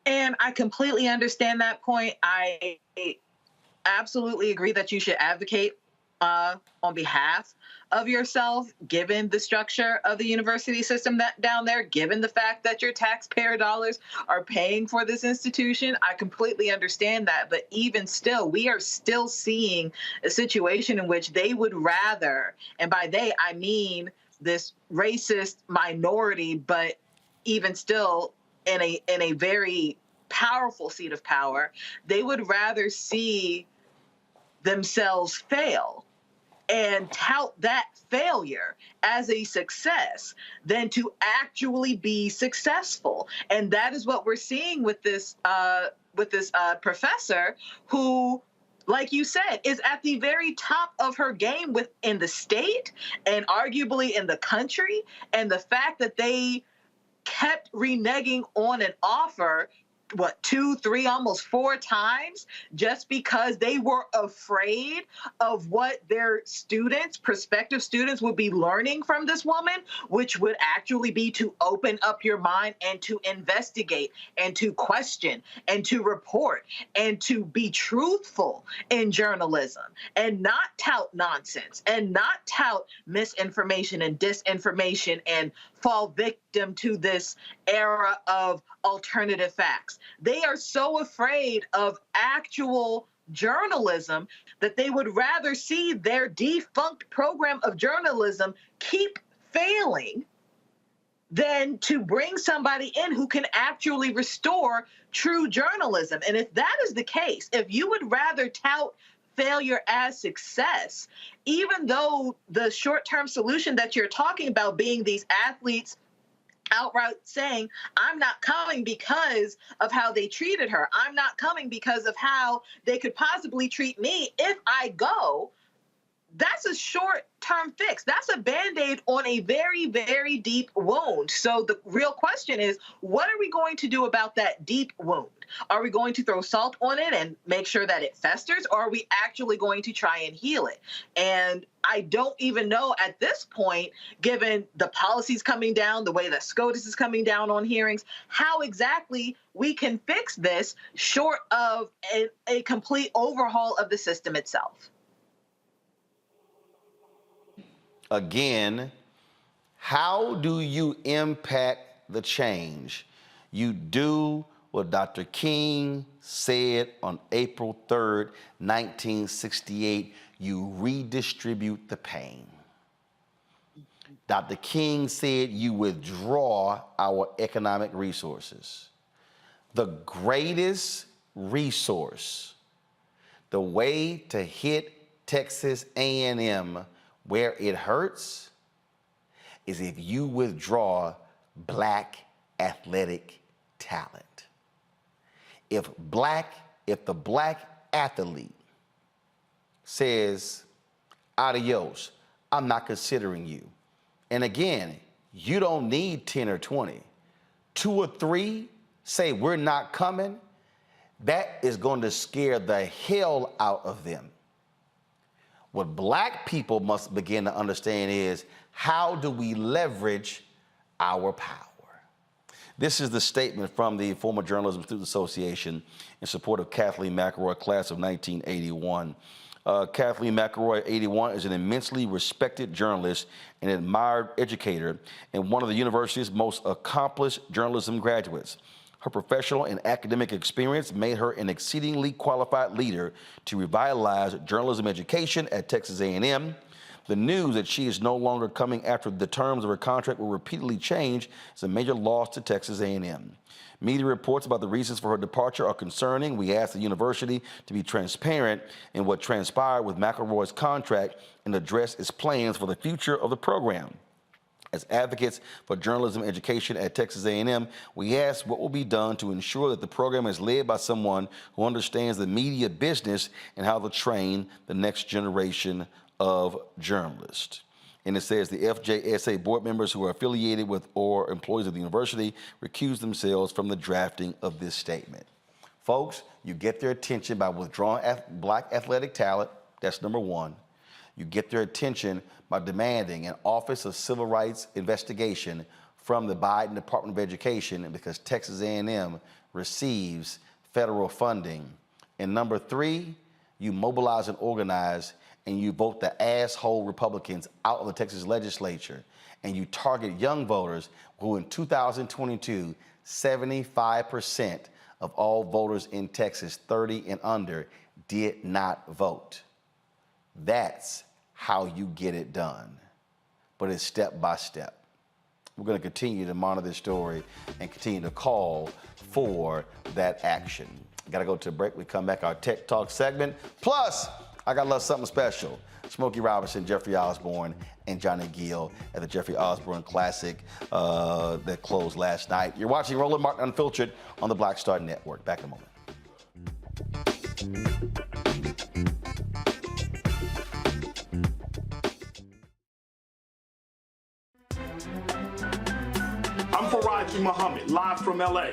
And I completely understand that point. I absolutely agree that you should advocate on behalf of yourself, given the structure of the university system that down there, given the fact that your taxpayer dollars are paying for this institution. I completely understand that. But even still, we are still seeing a situation in which they would rather, and by they, I mean this racist minority, but even still in a very powerful seat of power, they would rather see themselves fail and tout that failure as a success than to actually be successful. And that is what we're seeing with this professor who, like you said, is at the very top of her game within the state and arguably in the country. And the fact that they kept reneging on an offer, 2, 3, almost 4 times, just because they were afraid of what their students, prospective students, would be learning from this woman, which would actually be to open up your mind and to investigate and to question and to report and to be truthful in journalism and not tout nonsense and not tout misinformation and disinformation and fall victim to this era of alternative facts. They are so afraid of actual journalism that they would rather see their defunct program of journalism keep failing than to bring somebody in who can actually restore true journalism. And if that is the case, if you would rather tout failure as success, even though the short-term solution that you're talking about being these athletes outright saying, I'm not coming because of how they treated her. I'm not coming because of how they could possibly treat me if I go. That's a short-term fix. That's a Band-Aid on a very, very deep wound. So the real question is, what are we going to do about that deep wound? Are we going to throw salt on it and make sure that it festers, or are we actually going to try and heal it? And I don't even know at this point, given the policies coming down, the way that SCOTUS is coming down on hearings, how exactly we can fix this short of a complete overhaul of the system itself. Again, how do you impact the change? You do what Dr. King said on April 3rd, 1968, you redistribute the pain. Dr. King said you withdraw our economic resources. The greatest resource, the way to hit Texas A&M where it hurts, is if you withdraw black athletic talent. If the black athlete says, adios, I'm not considering you. And again, you don't need 10 or 20. 2 or 3 say we're not coming, that is going to scare the hell out of them. What black people must begin to understand is, how do we leverage our power? This is the statement from the former Journalism Student Association in support of Kathleen McElroy, class of 1981. Kathleen McElroy, 81, is an immensely respected journalist and admired educator and one of the university's most accomplished journalism graduates. Her professional and academic experience made her an exceedingly qualified leader to revitalize journalism education at Texas A&M. The news that she is no longer coming after the terms of her contract were repeatedly changed is a major loss to Texas A&M. Media reports about the reasons for her departure are concerning. We asked the university to be transparent in what transpired with McElroy's contract and address its plans for the future of the program. As advocates for journalism education at Texas A&M, we asked what will be done to ensure that the program is led by someone who understands the media business and how to train the next generation of journalists. And it says the FJSA board members who are affiliated with or employees of the university recused themselves from the drafting of this statement. Folks, you get their attention by withdrawing black athletic talent. That's number one. You get their attention by demanding an Office of Civil Rights investigation from the Biden Department of Education because Texas A&M receives federal funding. And number three, you mobilize and organize and you vote the asshole Republicans out of the Texas legislature, and you target young voters who in 2022, 75% of all voters in Texas, 30 and under, did not vote. That's how you get it done, but it's step by step. We're going to continue to monitor this story and continue to call for that action. Got to go to a break. We come back, our Tech Talk segment. Plus, I got a little something special. Smokey Robinson, Jeffery Osborne, and Johnny Gill at the Jeffery Osborne Classic that closed last night. You're watching Roland Martin Unfiltered on the Black Star Network. Back in a moment. I'm Faraji Muhammad, live from LA.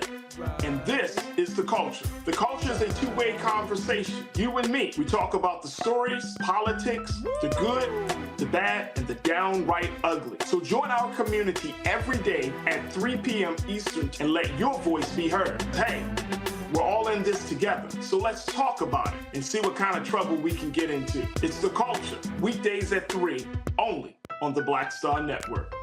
And this is The Culture. The Culture is a two-way conversation. You and me. We talk about the stories, politics, the good, the bad, and the downright ugly. So join our community every day at 3 p.m. Eastern and let your voice be heard. Hey, we're all in this together. So let's talk about it and see what kind of trouble we can get into. It's The Culture. Weekdays at 3, only on the Black Star Network.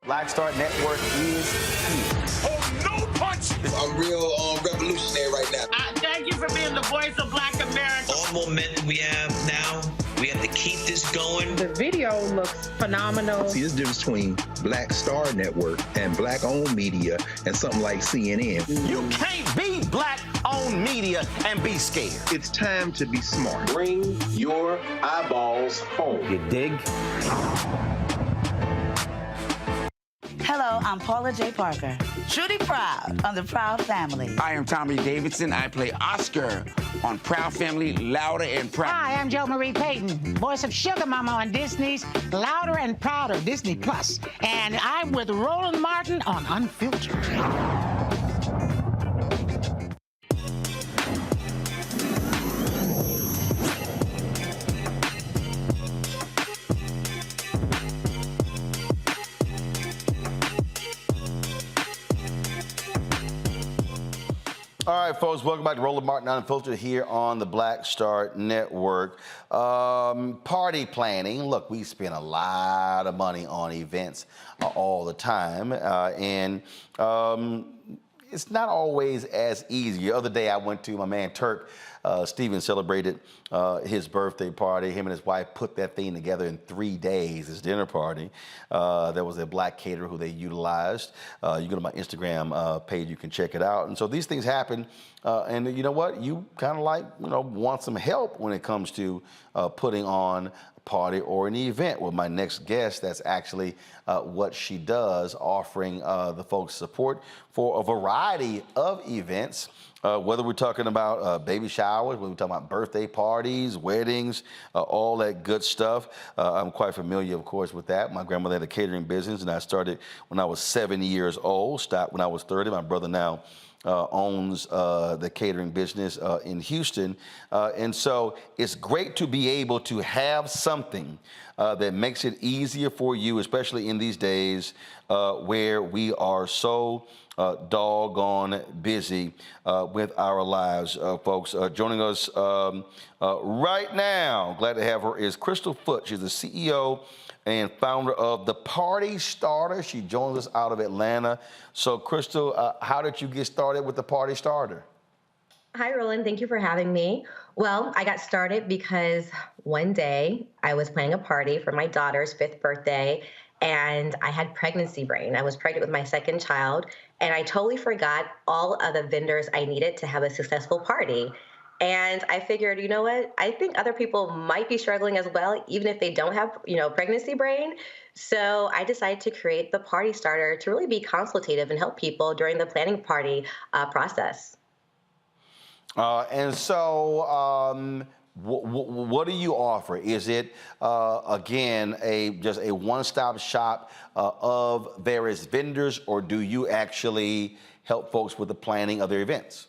Black Star Network is here. Oh, no punch! I'm real revolutionary right now. Thank you for being the voice of Black America. All momentum we have now, we have to keep this going. The video looks phenomenal. See, there's a difference between Black Star Network and black-owned media and something like CNN. You can't be black-owned media and be scared. It's time to be smart. Bring your eyeballs home. You dig? Hello, I'm Paula J. Parker. Truly proud on the Proud Family. I am Tommy Davidson. I play Oscar on Proud Family, Louder and Proud. Hi, I'm Jo Marie Payton, voice of Sugar Mama on Disney's Louder and Prouder, Disney Plus. And I'm with Roland Martin on Unfiltered. All right, folks, welcome back to Roland Martin Unfiltered here on the Black Star Network. Party planning. Look, we spend a lot of money on events all the time, and it's not always as easy. The other day I went to my man Turk. Steven celebrated his birthday party. Him and his wife put that thing together in 3 days, his dinner party. There was a black caterer who they utilized. You go to my Instagram page, you can check it out. And so these things happen. And you know what? You kind of want some help when it comes to putting on a party or an event. Well, my next guest, that's actually what she does, offering the folks support for a variety of events. Whether we're talking about baby showers, whether we're talking about birthday parties, weddings, all that good stuff. I'm quite familiar, of course, with that. My grandmother had a catering business, and I started when I was 7 years old, stopped when I was 30. My brother now owns the catering business in Houston. And so it's great to be able to have something that makes it easier for you, especially in these days where we are so doggone busy with our lives, folks. Joining us right now, glad to have her, is Crystal Foote. She's the CEO and founder of The Party Starter. She joins us out of Atlanta. So, Crystal, how did you get started with The Party Starter? Hi, Roland. Thank you for having me. Well, I got started because one day I was planning a party for my daughter's 5th birthday, and I had pregnancy brain. I was pregnant with my second child, and I totally forgot all of the vendors I needed to have a successful party. And I figured, you know what? I think other people might be struggling as well, even if they don't have, pregnancy brain. So I decided to create the Party Starter to really be consultative and help people during the planning party process. And so, what do you offer? Is it again just a one-stop shop of various vendors, or do you actually help folks with the planning of their events?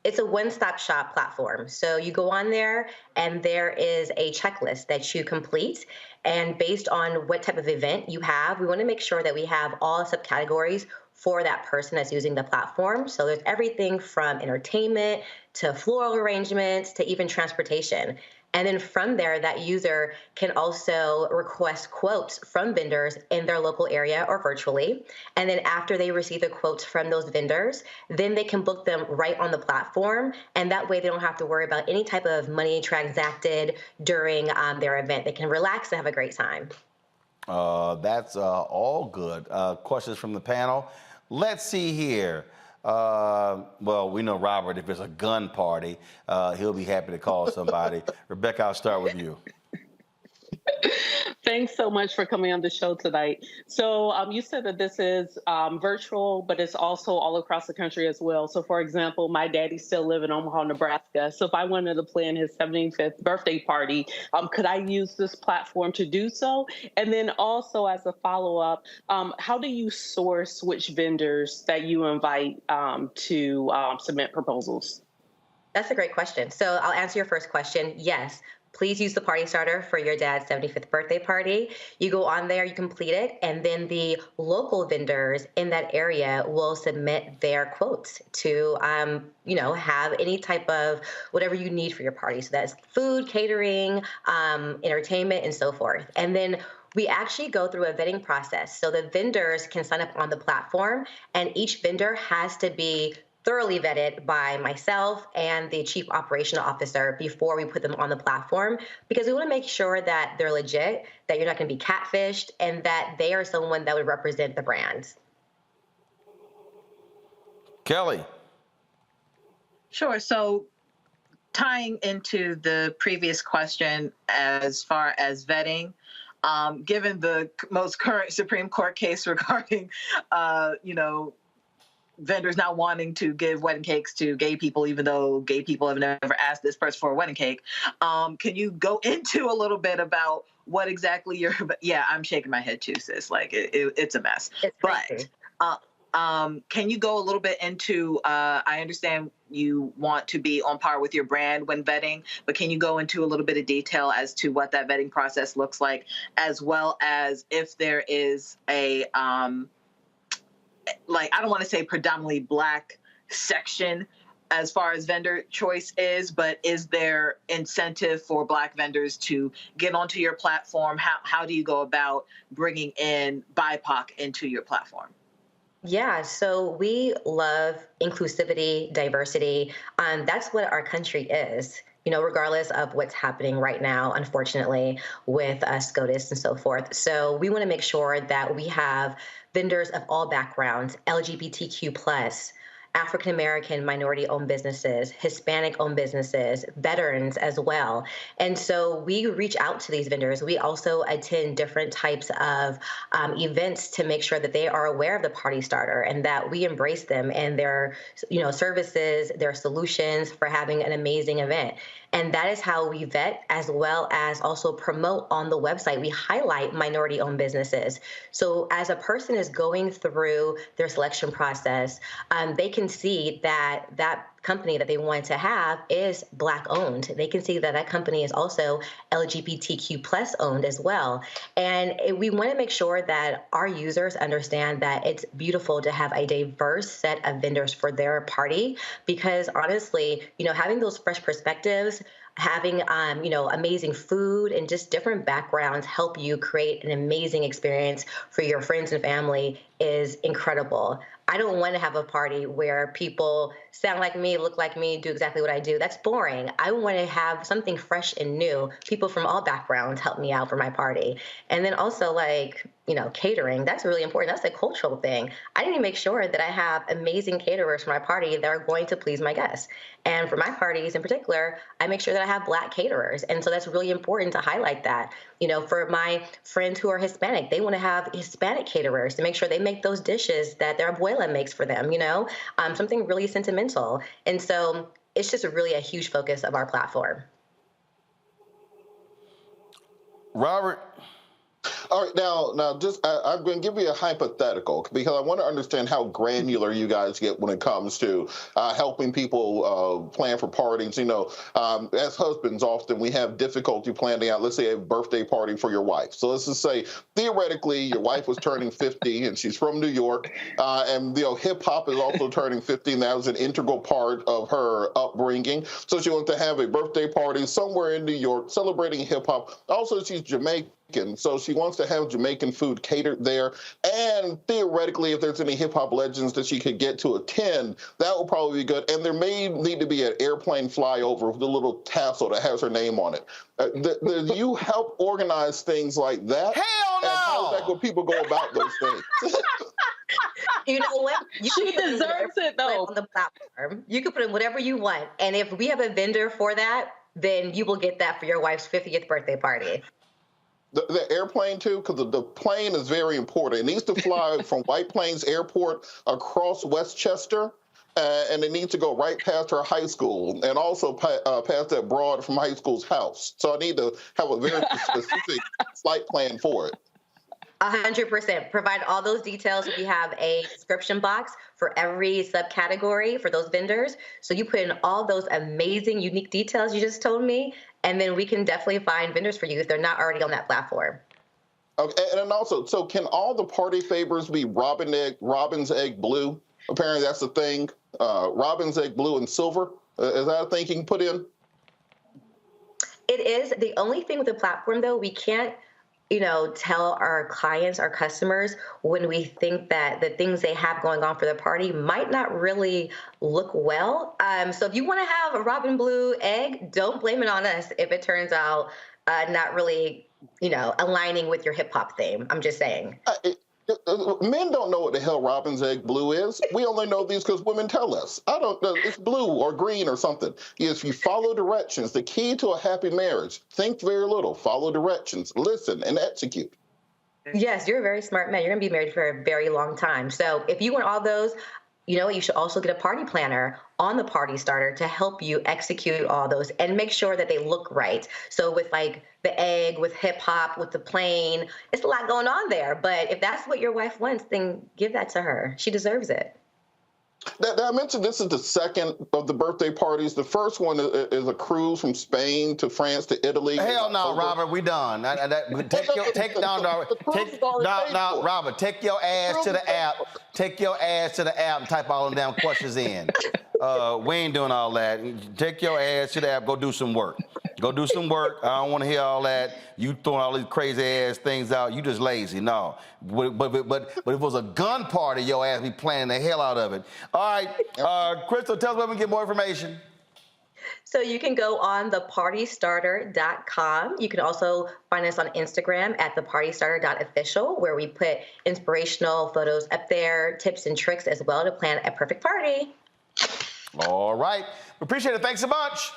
It's a one-stop shop platform. So you go on there and there is a checklist that you complete. And based on what type of event you have, we want to make sure that we have all subcategories for that person that's using the platform. So there's everything from entertainment to floral arrangements to even transportation. And then from there, that user can also request quotes from vendors in their local area or virtually. And then after they receive the quotes from those vendors, then they can book them right on the platform. And that way they don't have to worry about any type of money transacted during their event. They can relax and have a great time. That's all good. Questions from the panel? Let's see here. Well, we know Robert, if it's a gun party, he'll be happy to call somebody. Rebecca, I'll start with you. Thanks so much for coming on the show tonight. So you said that this is virtual, but it's also all across the country as well. So for example, my daddy still lives in Omaha, Nebraska. So if I wanted to plan his 75th birthday party, could I use this platform to do so? And then also as a follow-up, how do you source which vendors that you invite to submit proposals? That's a great question. So I'll answer your first question. Yes. Please use the Party Starter for your dad's 75th birthday party. You go on there, you complete it, and then the local vendors in that area will submit their quotes to, have any type of whatever you need for your party. So that's food, catering, entertainment, and so forth. And then we actually go through a vetting process. So the vendors can sign up on the platform, and each vendor has to be thoroughly vetted by myself and the chief operational officer before we put them on the platform, because we want to make sure that they're legit, that you're not going to be catfished, and that they are someone that would represent the brand. Kelly. Sure. So tying into the previous question as far as vetting, given the most current Supreme Court case regarding, vendors not wanting to give wedding cakes to gay people, even though gay people have never asked this person for a wedding cake. Can you go into a little bit about what exactly I'm shaking my head too, sis. Like it's a mess. But can you go a little bit into, I understand you want to be on par with your brand when vetting, but can you go into a little bit of detail as to what that vetting process looks like, as well as if there is a, I don't want to say predominantly Black section as far as vendor choice is, but is there incentive for Black vendors to get onto your platform? How do you go about bringing in BIPOC into your platform? Yeah, so we love inclusivity, diversity. That's what our country is. Regardless of what's happening right now, unfortunately, with SCOTUS and so forth. So we want to make sure that we have vendors of all backgrounds, LGBTQ+, African-American minority-owned businesses, Hispanic-owned businesses, veterans as well. And so we reach out to these vendors. We also attend different types of events to make sure that they are aware of the Party Starter and that we embrace them and their services, their solutions for having an amazing event. And that is how we vet, as well as also promote on the website. We highlight minority-owned businesses. So as a person is going through their selection process, they can can see that that company that they want to have is Black owned. They can see that that company is also LGBTQ plus owned as well. And we want to make sure that our users understand that it's beautiful to have a diverse set of vendors for their party, because honestly, having those fresh perspectives, having, amazing food and just different backgrounds help you create an amazing experience for your friends and family is incredible. I don't want to have a party where people sound like me, look like me, do exactly what I do. That's boring. I want to have something fresh and new. People from all backgrounds help me out for my party. And then also catering, that's really important. That's a cultural thing. I need to make sure that I have amazing caterers for my party that are going to please my guests. And for my parties in particular, I make sure that I have Black caterers. And so that's really important to highlight that. For my friends who are Hispanic, they want to have Hispanic caterers to make sure they make those dishes that their abuela makes for them, something really sentimental. And so it's just really a huge focus of our platform. Robert. All right, now, just I'm going to give you a hypothetical because I want to understand how granular you guys get when it comes to helping people plan for parties. As husbands, often we have difficulty planning out, let's say, a birthday party for your wife. So let's just say, theoretically, your wife was turning 50 and she's from New York, and hip hop is also turning 50, and that was an integral part of her upbringing. So she wants to have a birthday party somewhere in New York celebrating hip hop. Also, she's Jamaican. So she wants to have Jamaican food catered there. And theoretically, if there's any hip hop legends that she could get to attend, that would probably be good. And there may need to be an airplane flyover with a little tassel that has her name on it. Do you help organize things like that? Hell no! And how exactly people go about those things? You know what? She deserves it, though. On the platform, you can put in whatever you want. And if we have a vendor for that, then you will get that for your wife's 50th birthday party. The airplane, too, because the plane is very important. It needs to fly from White Plains Airport across Westchester, and it needs to go right past her high school and also past that broad from high school's house. So I need to have a very specific flight plan for it. 100%. Provide all those details. We have a description box for every subcategory for those vendors. So you put in all those amazing, unique details you just told me, and then we can definitely find vendors for you if they're not already on that platform. Okay, and then also, so can all the party favors be robin's egg blue? Apparently that's the thing. Robin's egg blue and silver. Is that a thing you can put in? It is. The only thing with the platform, though, we can't tell our clients, our customers, when we think that the things they have going on for the party might not really look well. So if you want to have a robin blue egg, don't blame it on us if it turns out not really, aligning with your hip hop theme. I'm just saying. Men don't know what the hell robin's egg blue is. We only know these because women tell us. I don't know. It's blue or green or something. If you follow directions, the key to a happy marriage, think very little, follow directions, listen, and execute. Yes, you're a very smart man. You're going to be married for a very long time. So if you want all those, you should also get a party planner on the Party Starter to help you execute all those and make sure that they look right. So with the egg, with hip hop, with the plane, it's a lot going on there. But if that's what your wife wants, then give that to her. She deserves it. I mentioned this is the second of the birthday parties. The first one is a cruise from Spain to France to Italy. Hell no, Robert, we done. Robert, take your ass to the app. Take your ass to the app and type all them damn questions in. We ain't doing all that. Take your ass to the app. Go do some work. Go do some work. I don't want to hear all that. You throwing all these crazy ass things out. You just lazy. No. But if it was a gun party, your ass be planning the hell out of it. All right, Crystal, tell us where we can get more information. So you can go on thepartystarter.com. You can also find us on Instagram at thepartystarter.official, where we put inspirational photos up there, tips and tricks as well to plan a perfect party. All right. We appreciate it. Thanks so much.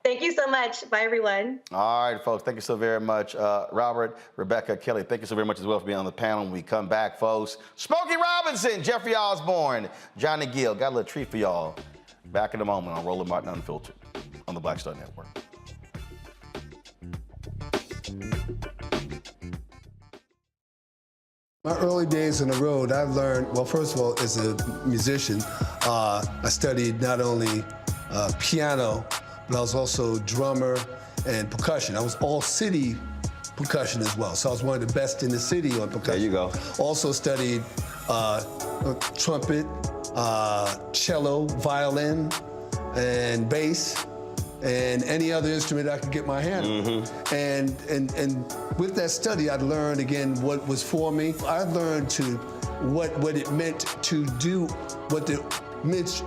Thank you so much. Bye, everyone. All right, folks. Thank you so very much. Robert, Rebecca, Kelly, thank you so very much as well for being on the panel. When we come back, folks, Smokey Robinson, Jeffrey Osborne, Johnny Gill. Got a little treat for y'all. Back in a moment on Roland Martin Unfiltered on the Black Star Network. My early days on the road, I learned, well, first of all, as a musician, I studied not only piano, but I was also drummer and percussion. I was all city percussion as well. So I was one of the best in the city on percussion. There you go. Also studied trumpet, cello, violin, and bass, and any other instrument I could get my hand on. And with that study, I learned again what was for me. I learned what it meant to do what the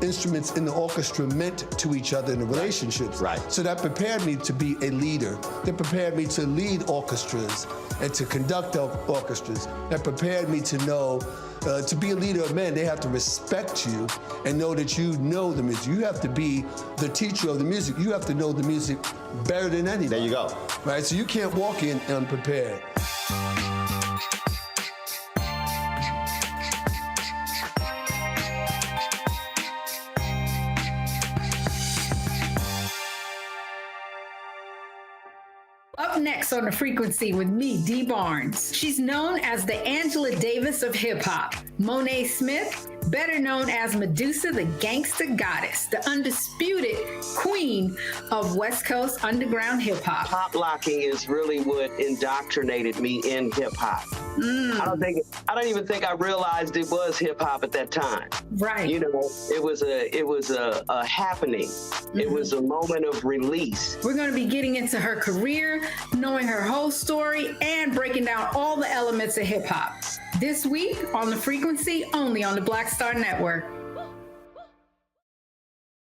instruments in the orchestra meant to each other in the relationships. Right. So that prepared me to be a leader. That prepared me to lead orchestras and to conduct orchestras. That prepared me to know, to be a leader of men, they have to respect you and know that you know the music. You have to be the teacher of the music. You have to know the music better than anybody. There you go. Right, so you can't walk in unprepared. Up next on The Frequency with me, Dee Barnes. She's known as the Angela Davis of hip-hop. Monet Smith, better known as Medusa, the gangsta goddess, the undisputed queen of West Coast underground hip-hop. Pop locking is really what indoctrinated me in hip-hop. I don't even think I realized it was hip-hop at that time. Right. You know, it was a happening. It was a moment of release. We're going to be getting into her career, knowing her whole story, and breaking down all the elements of hip-hop. This week on The Frequency, only on the Black Star Network.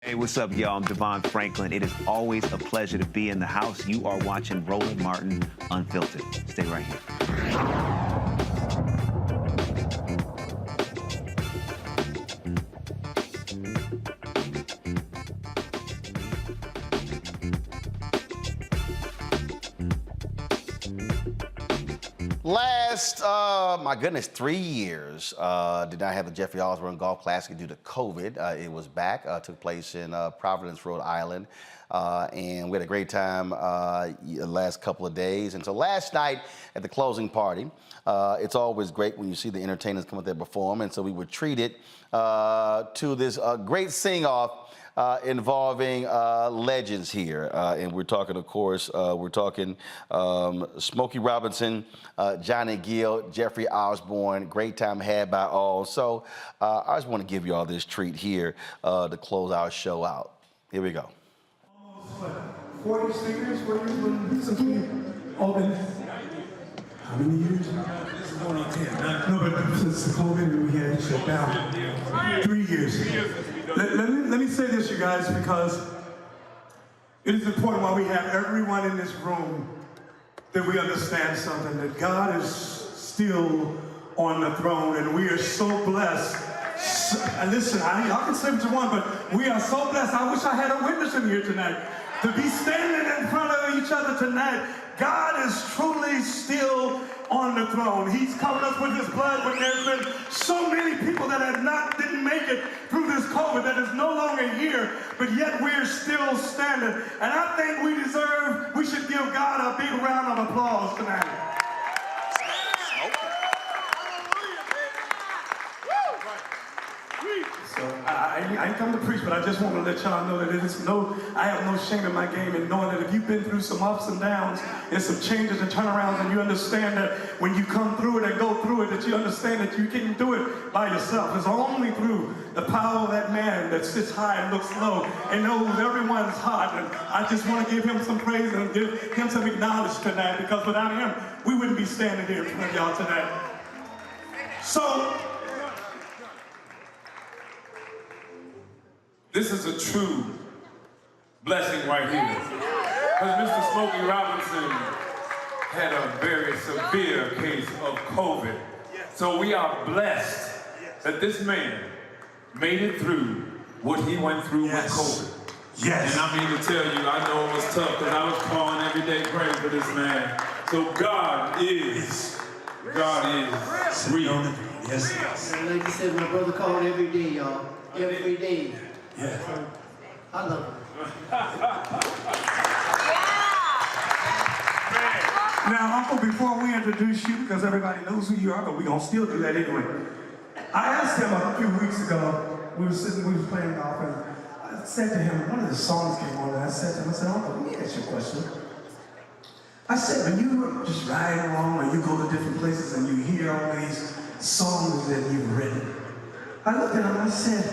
Hey, what's up, y'all? I'm Devon Franklin. It is always a pleasure to be in the house. You are watching Roland Martin Unfiltered. Stay right here. Last, my goodness, 3 years did not have the Jeffery Osborne Golf Classic due to COVID. It was back, took place in Providence, Rhode Island, and we had a great time the last couple of days. And so last night at the closing party, it's always great when you see the entertainers come up there perform, and so we were treated to this great sing-off involving legends here. And we're talking, of course, Smokey Robinson, Johnny Gill, Jeffery Osborne. Great time had by all. So I just want to give you all this treat here to close our show out. Here we go. Almost, 40 singers? When something open? How many years? This is going on 10. No, but since the COVID, we had to shut down. 3 years. Let me say this, you guys, because it is important while we have everyone in this room that we understand something, that God is still on the throne, and we are so blessed. Listen, y'all can say what you want, but we are so blessed. I wish I had a witness in here tonight to be standing in front of each other tonight. God is truly still on the throne. He's covered us with his blood, but there's been so many people that didn't make it through this COVID that is no longer here, but yet we're still standing. And I think we should give God a big round of applause tonight. So I ain't come to preach, but I just want to let y'all know that I have no shame in my game, and knowing that if you've been through some ups and downs and some changes and turnarounds, and you understand that when you come through it and go through it, that you understand that you can't do it by yourself. It's only through the power of that man that sits high and looks low and knows everyone's heart. And I just want to give him some praise and give him some acknowledgement tonight, because without him, we wouldn't be standing here in front of y'all tonight. So, this is a true blessing right here. Because Mr. Smokey Robinson had a very severe case of COVID. So we are blessed that this man made it through what he went through with COVID. Yes. And I mean to tell you, I know it was tough because I was calling every day praying for this man. So God is real. Yes. And like you said, my brother called every day, y'all. Every day. Yeah. I love him. Now, Uncle, before we introduce you, because everybody knows who you are, but we're going to still do that anyway. I asked him a few weeks ago, we were playing golf, and I said to him, one of the songs came on, and I said to him, Uncle, let me ask you a question. I said, when you just ride along or you go to different places and you hear all these songs that you've written, I looked at him and I said,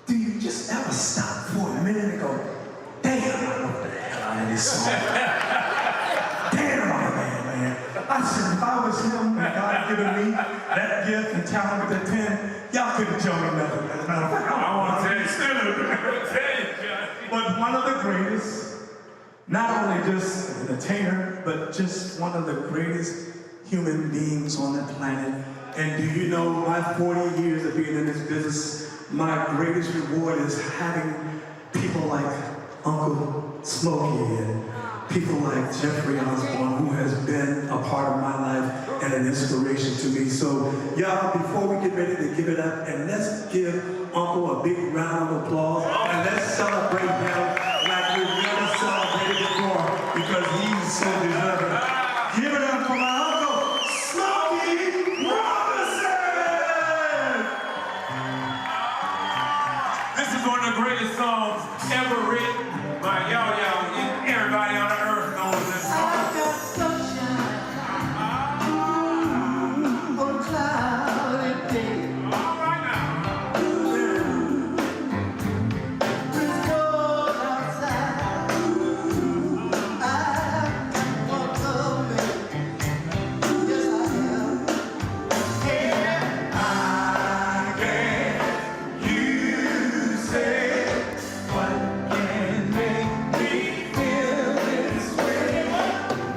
do you just ever stop for a minute and go, damn, I wrote the hell out of this song. Damn, I'm a man. I said, if I was him and God had given me that gift and talent with that pen, y'all couldn't tell me nothing. As a matter of fact, I want to tell you, but one of the greatest, not only just an entertainer, but just one of the greatest human beings on the planet. And do you know, my 40 years of being in this business, my greatest reward is having people like Uncle Smokey and people like Jeffery Osborne, who has been a part of my life and an inspiration to me. So, y'all, before we get ready to give it up, and let's give Uncle a big round of applause, and let's celebrate him like we've never celebrated before, because he's so deserving. Give it up for my Uncle Smokey Robinson! This is one of the greatest songs ever written by y'all, and everybody on the earth knows this song. I got sunshine on a cloudy day. All right now. It's cold outside. I want to make. Yes, I am. I can you say what can make me feel this way?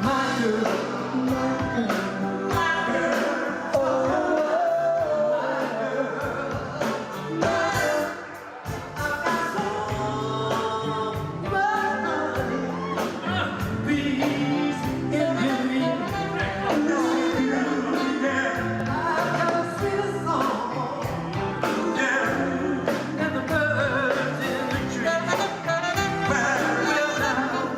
My girl, my girl, my girl. Oh, my girl, my girl. I got so much peace in me. I got a sweet song, and the birds in the tree. Well, now,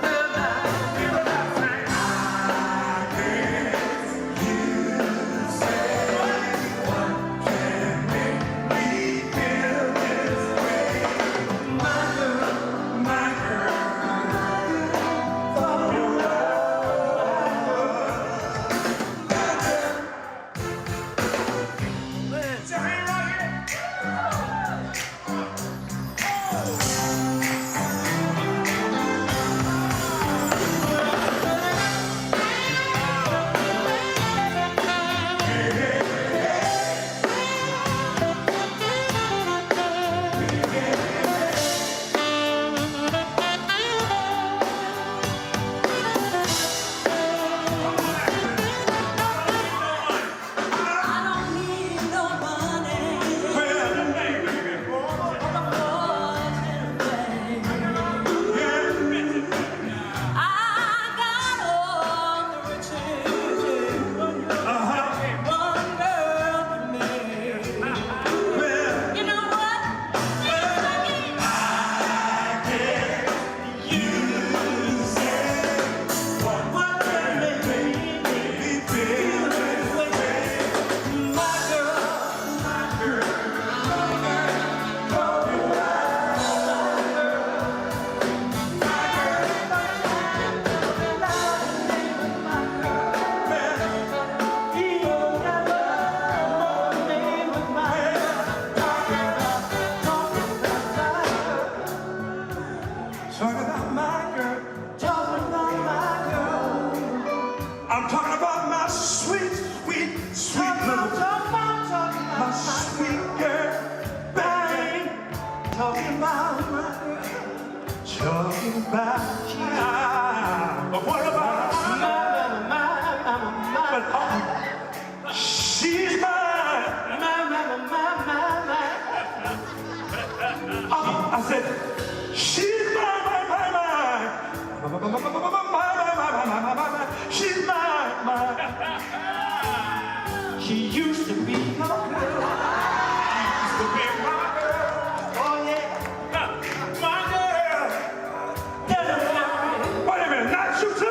Wait a minute, not you too?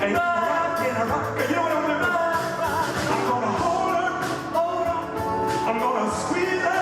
And rock. You know what I'm gonna do? I'm gonna hold her. I'm gonna squeeze her.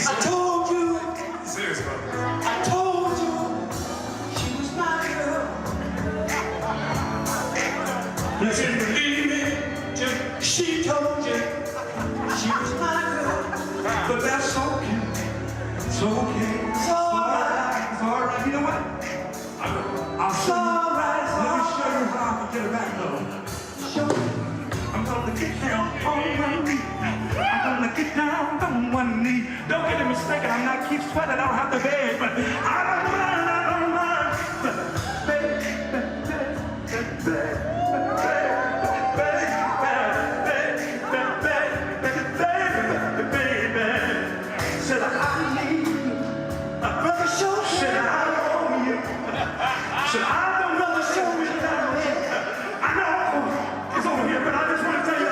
I told you. Seriously, I told you she was my girl. You didn't believe me till she told you she was my girl. But that's okay. It's okay. It's alright. It's alright. You know what? I'll show you. Let me show you how I can get her back though. Show you. I'm gonna get down on one knee. I'm gonna get down on one knee. Don't get it mistaken, I'm not keep sweating, I don't have to beg, but I don't mind. But baby, said I need a brother show, said I owe you. Said I don't brother show me down here. I know it's over here, but I just want to tell you.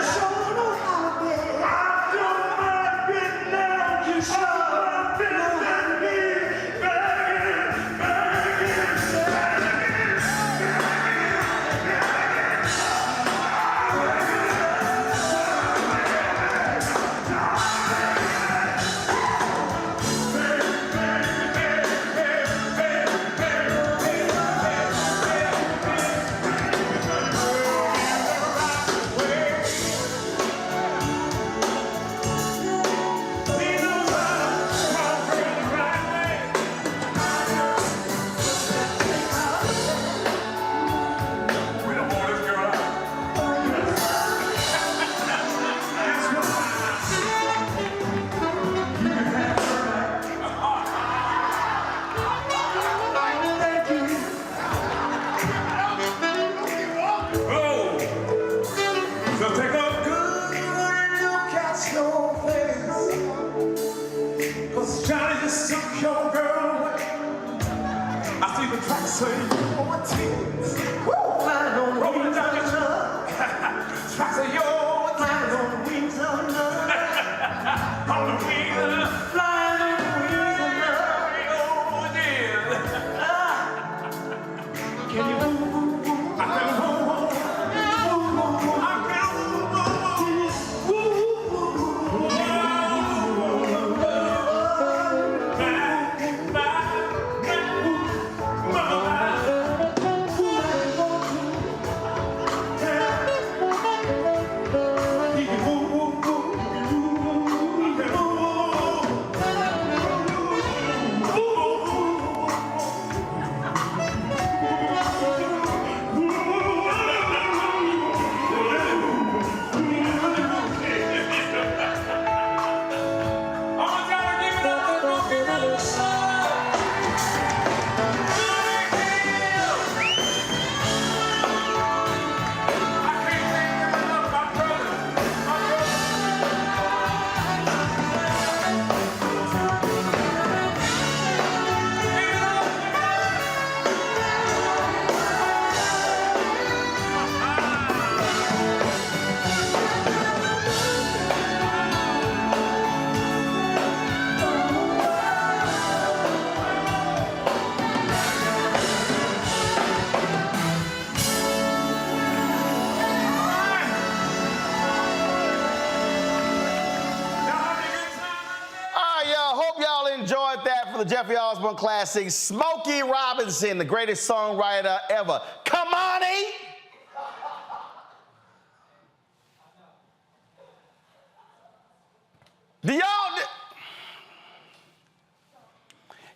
hope y'all enjoyed that for the Jeffery Osborne classic. Smokey Robinson, the greatest songwriter ever. Come on, E!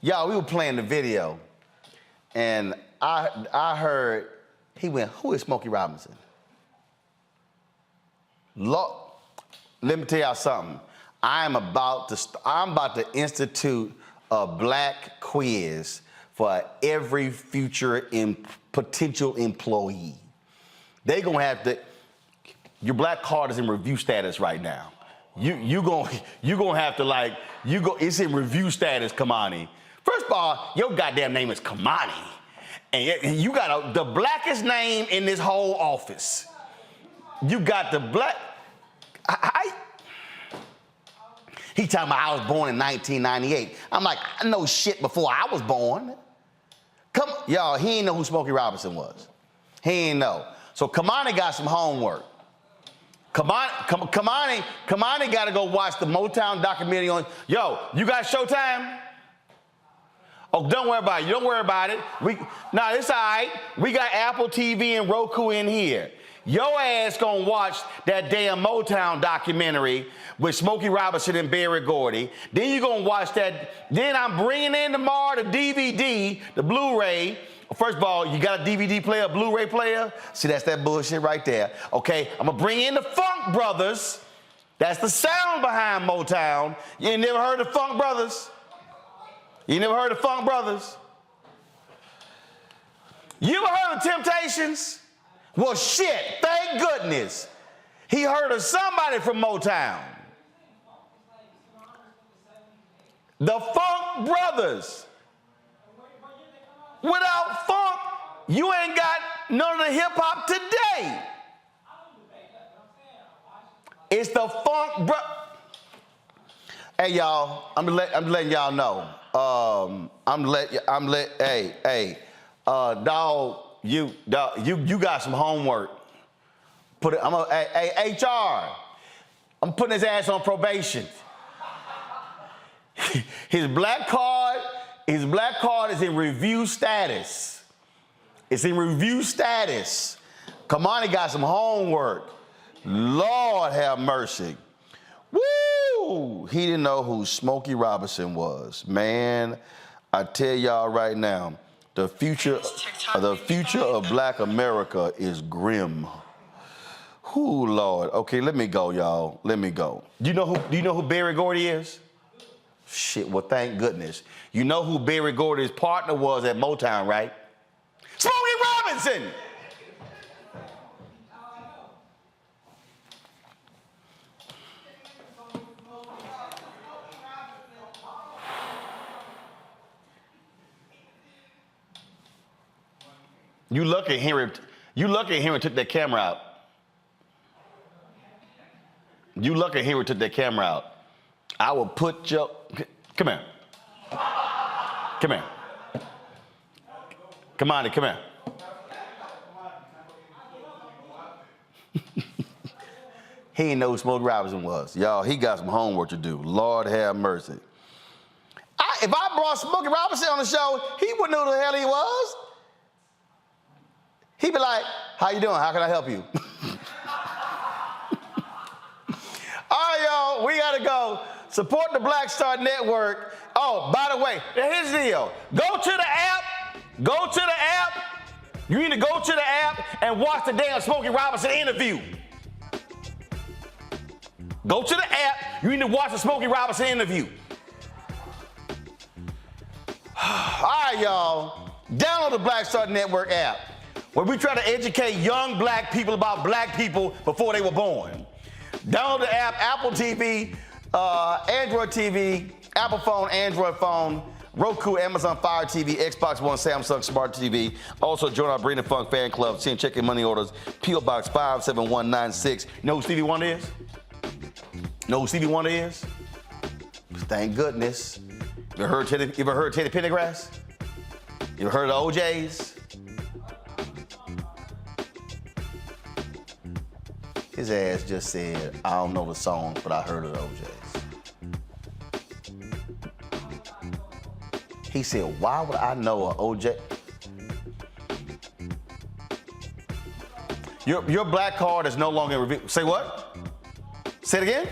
Y'all, we were playing the video, and I heard, he went, who is Smokey Robinson? Let me tell y'all something. I'm about to institute a black quiz for every future potential employee. They gonna have to, your black card is in review status right now. You gonna have to it's in review status, Kamani. First of all, your goddamn name is Kamani. And you got the blackest name in this whole office. You got the black, he talking about I was born in 1998. I'm like, I know shit before I was born. Y'all, he ain't know who Smokey Robinson was. He ain't know. So Kamani got some homework. Kamani got to go watch the Motown documentary on, yo, you got Showtime? Oh, don't worry about it. You don't worry about it. It's all right. We got Apple TV and Roku in here. Your ass gonna watch that damn Motown documentary with Smokey Robinson and Berry Gordy. Then you gonna watch that. Then I'm bringing in tomorrow the DVD, the Blu-ray. First of all, you got a DVD player, a Blu-ray player? See, that's that bullshit right there. Okay, I'm gonna bring in the Funk Brothers. That's the sound behind Motown. You ain't never heard of Funk Brothers? You never heard of Funk Brothers? You ever heard of Temptations? Well, shit, thank goodness. He heard of somebody from Motown. The Funk Brothers. Without funk, you ain't got none of the hip hop today. It's the Funk Hey, y'all, I'm letting y'all know. You got some homework. HR, I'm putting his ass on probation. His black card is in review status. It's in review status. Kamani got some homework. Lord have mercy. Woo! He didn't know who Smokey Robinson was. Man, I tell y'all right now, the future of black America is grim. Whoo, Lord. Okay, let me go, y'all. Let me go. Do you know who Berry Gordy is? Shit, well, thank goodness. You know who Berry Gordy's partner was at Motown, right? Smokey Robinson! You lucky Henry took that camera out. You lucky Henry took that camera out. I will put your, come here. Come here. Come on, come here. He didn't know who Smokey Robinson was. Y'all, he got some homework to do. Lord have mercy. If I brought Smokey Robinson on the show, he wouldn't know who the hell he was. He'd be like, how you doing? How can I help you? All right, y'all, we gotta go. Support the Black Star Network. Oh, by the way, here's the deal. Go to the app. Go to the app. You need to go to the app and watch the damn Smokey Robinson interview. Go to the app. You need to watch the Smokey Robinson interview. All right, y'all. Download the Black Star Network app, where we try to educate young black people about black people before they were born. Download the app, Apple TV, Android TV, Apple phone, Android phone, Roku, Amazon Fire TV, Xbox One, Samsung Smart TV. Also join our Bring the Funk fan club, send check and money orders, P.O. Box 57196. You know who Stevie Wonder is? Know who Stevie Wonder is? Thank goodness. You ever heard Teddy Pendergrass? You ever heard of the OJs? His ass just said, I don't know the song, but I heard of the OJs. He said, why would I know a OJ? Your black card is no longer revealed. Say what? Say it again?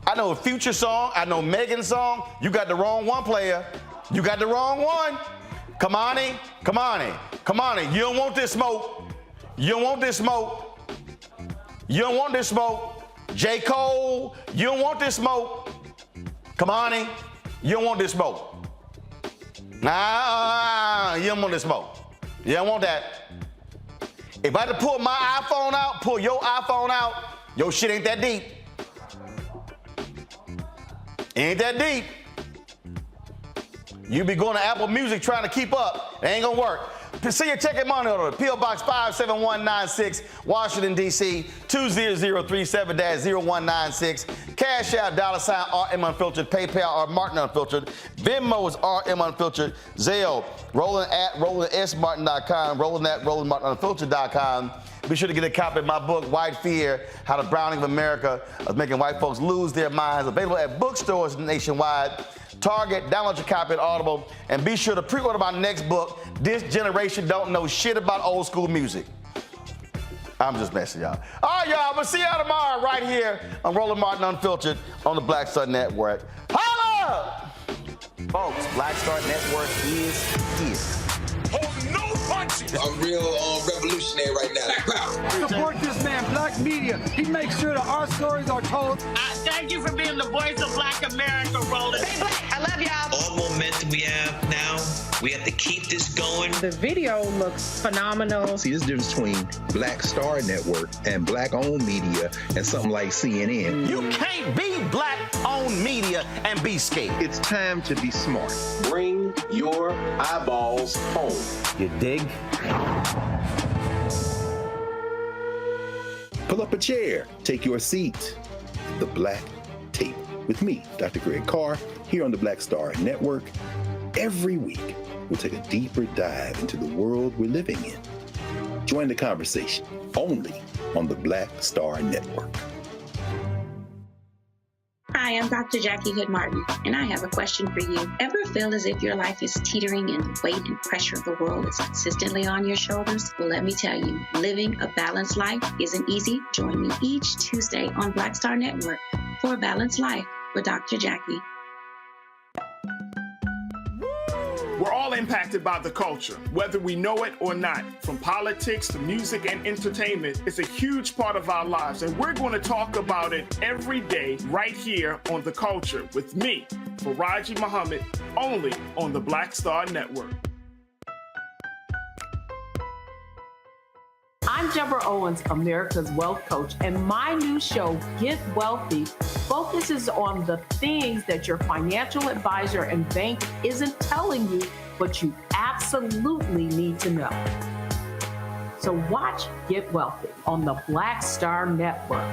I know a Future song. I know Megan's song. You got the wrong one, player. You got the wrong one. Come on in. Come on in. Come on in. You don't want this smoke. You don't want this smoke. You don't want this smoke. J. Cole, you don't want this smoke. Come on in. You don't want this smoke. Nah, you don't want this smoke. You don't want that. If I had to pull my iPhone out, pull your iPhone out, your shit ain't that deep. Ain't that deep. You be going to Apple Music trying to keep up. It ain't gonna work. See your check and money order. P.O. Box 57196, Washington, D.C. 20037-0196. Cash out, $RM Unfiltered. PayPal or Martin Unfiltered. Venmo is RM Unfiltered. Zelle, Roland at RolandSMartin.com. Roland at RolandMartinUnfiltered.com. Be sure to get a copy of my book, White Fear, How the Browning of America is Making White Folks Lose Their Minds. Available at bookstores nationwide. Target, download your copy at Audible, and be sure to pre-order my next book, This Generation Don't Know Shit About Old School Music. I'm just messing, y'all. All right, y'all, we'll see y'all tomorrow right here on Roland Martin Unfiltered on the Black Star Network. Holla! Folks, Black Star Network is here. Oh, no punches! I'm real revolutionary right now. Support this man, Black Media. He makes sure that our stories are told. Thank you for being the voice of Black America, Roland. Stay black. I love y'all. All momentum we have now, we have to keep this going. The video looks phenomenal. See, there's a difference between Black Star Network and black-owned media and something like CNN. You can't be black-owned media and be scared. It's time to be smart. Bring your eyeballs home. You dig? Pull up a chair, take your seat. The Black Tape with me, Dr. Greg Carr, here on the Black Star Network. Every week, we'll take a deeper dive into the world we're living in. Join the conversation only on the Black Star Network. Hi, I'm Dr. Jackie Hood Martin, and I have a question for you. Ever feel as if your life is teetering and the weight and pressure of the world is consistently on your shoulders? Well, let me tell you, living a balanced life isn't easy. Join me each Tuesday on Black Star Network for A Balanced Life with Dr. Jackie. We're all impacted by the culture, whether we know it or not. From politics to music and entertainment, it's a huge part of our lives, and we're going to talk about it every day right here on The Culture with me, Faraji Muhammad, only on the Black Star Network. I'm Deborah Owens, America's Wealth Coach, and my new show, Get Wealthy, focuses on the things that your financial advisor and bank isn't telling you, but you absolutely need to know. So watch Get Wealthy on the Black Star Network.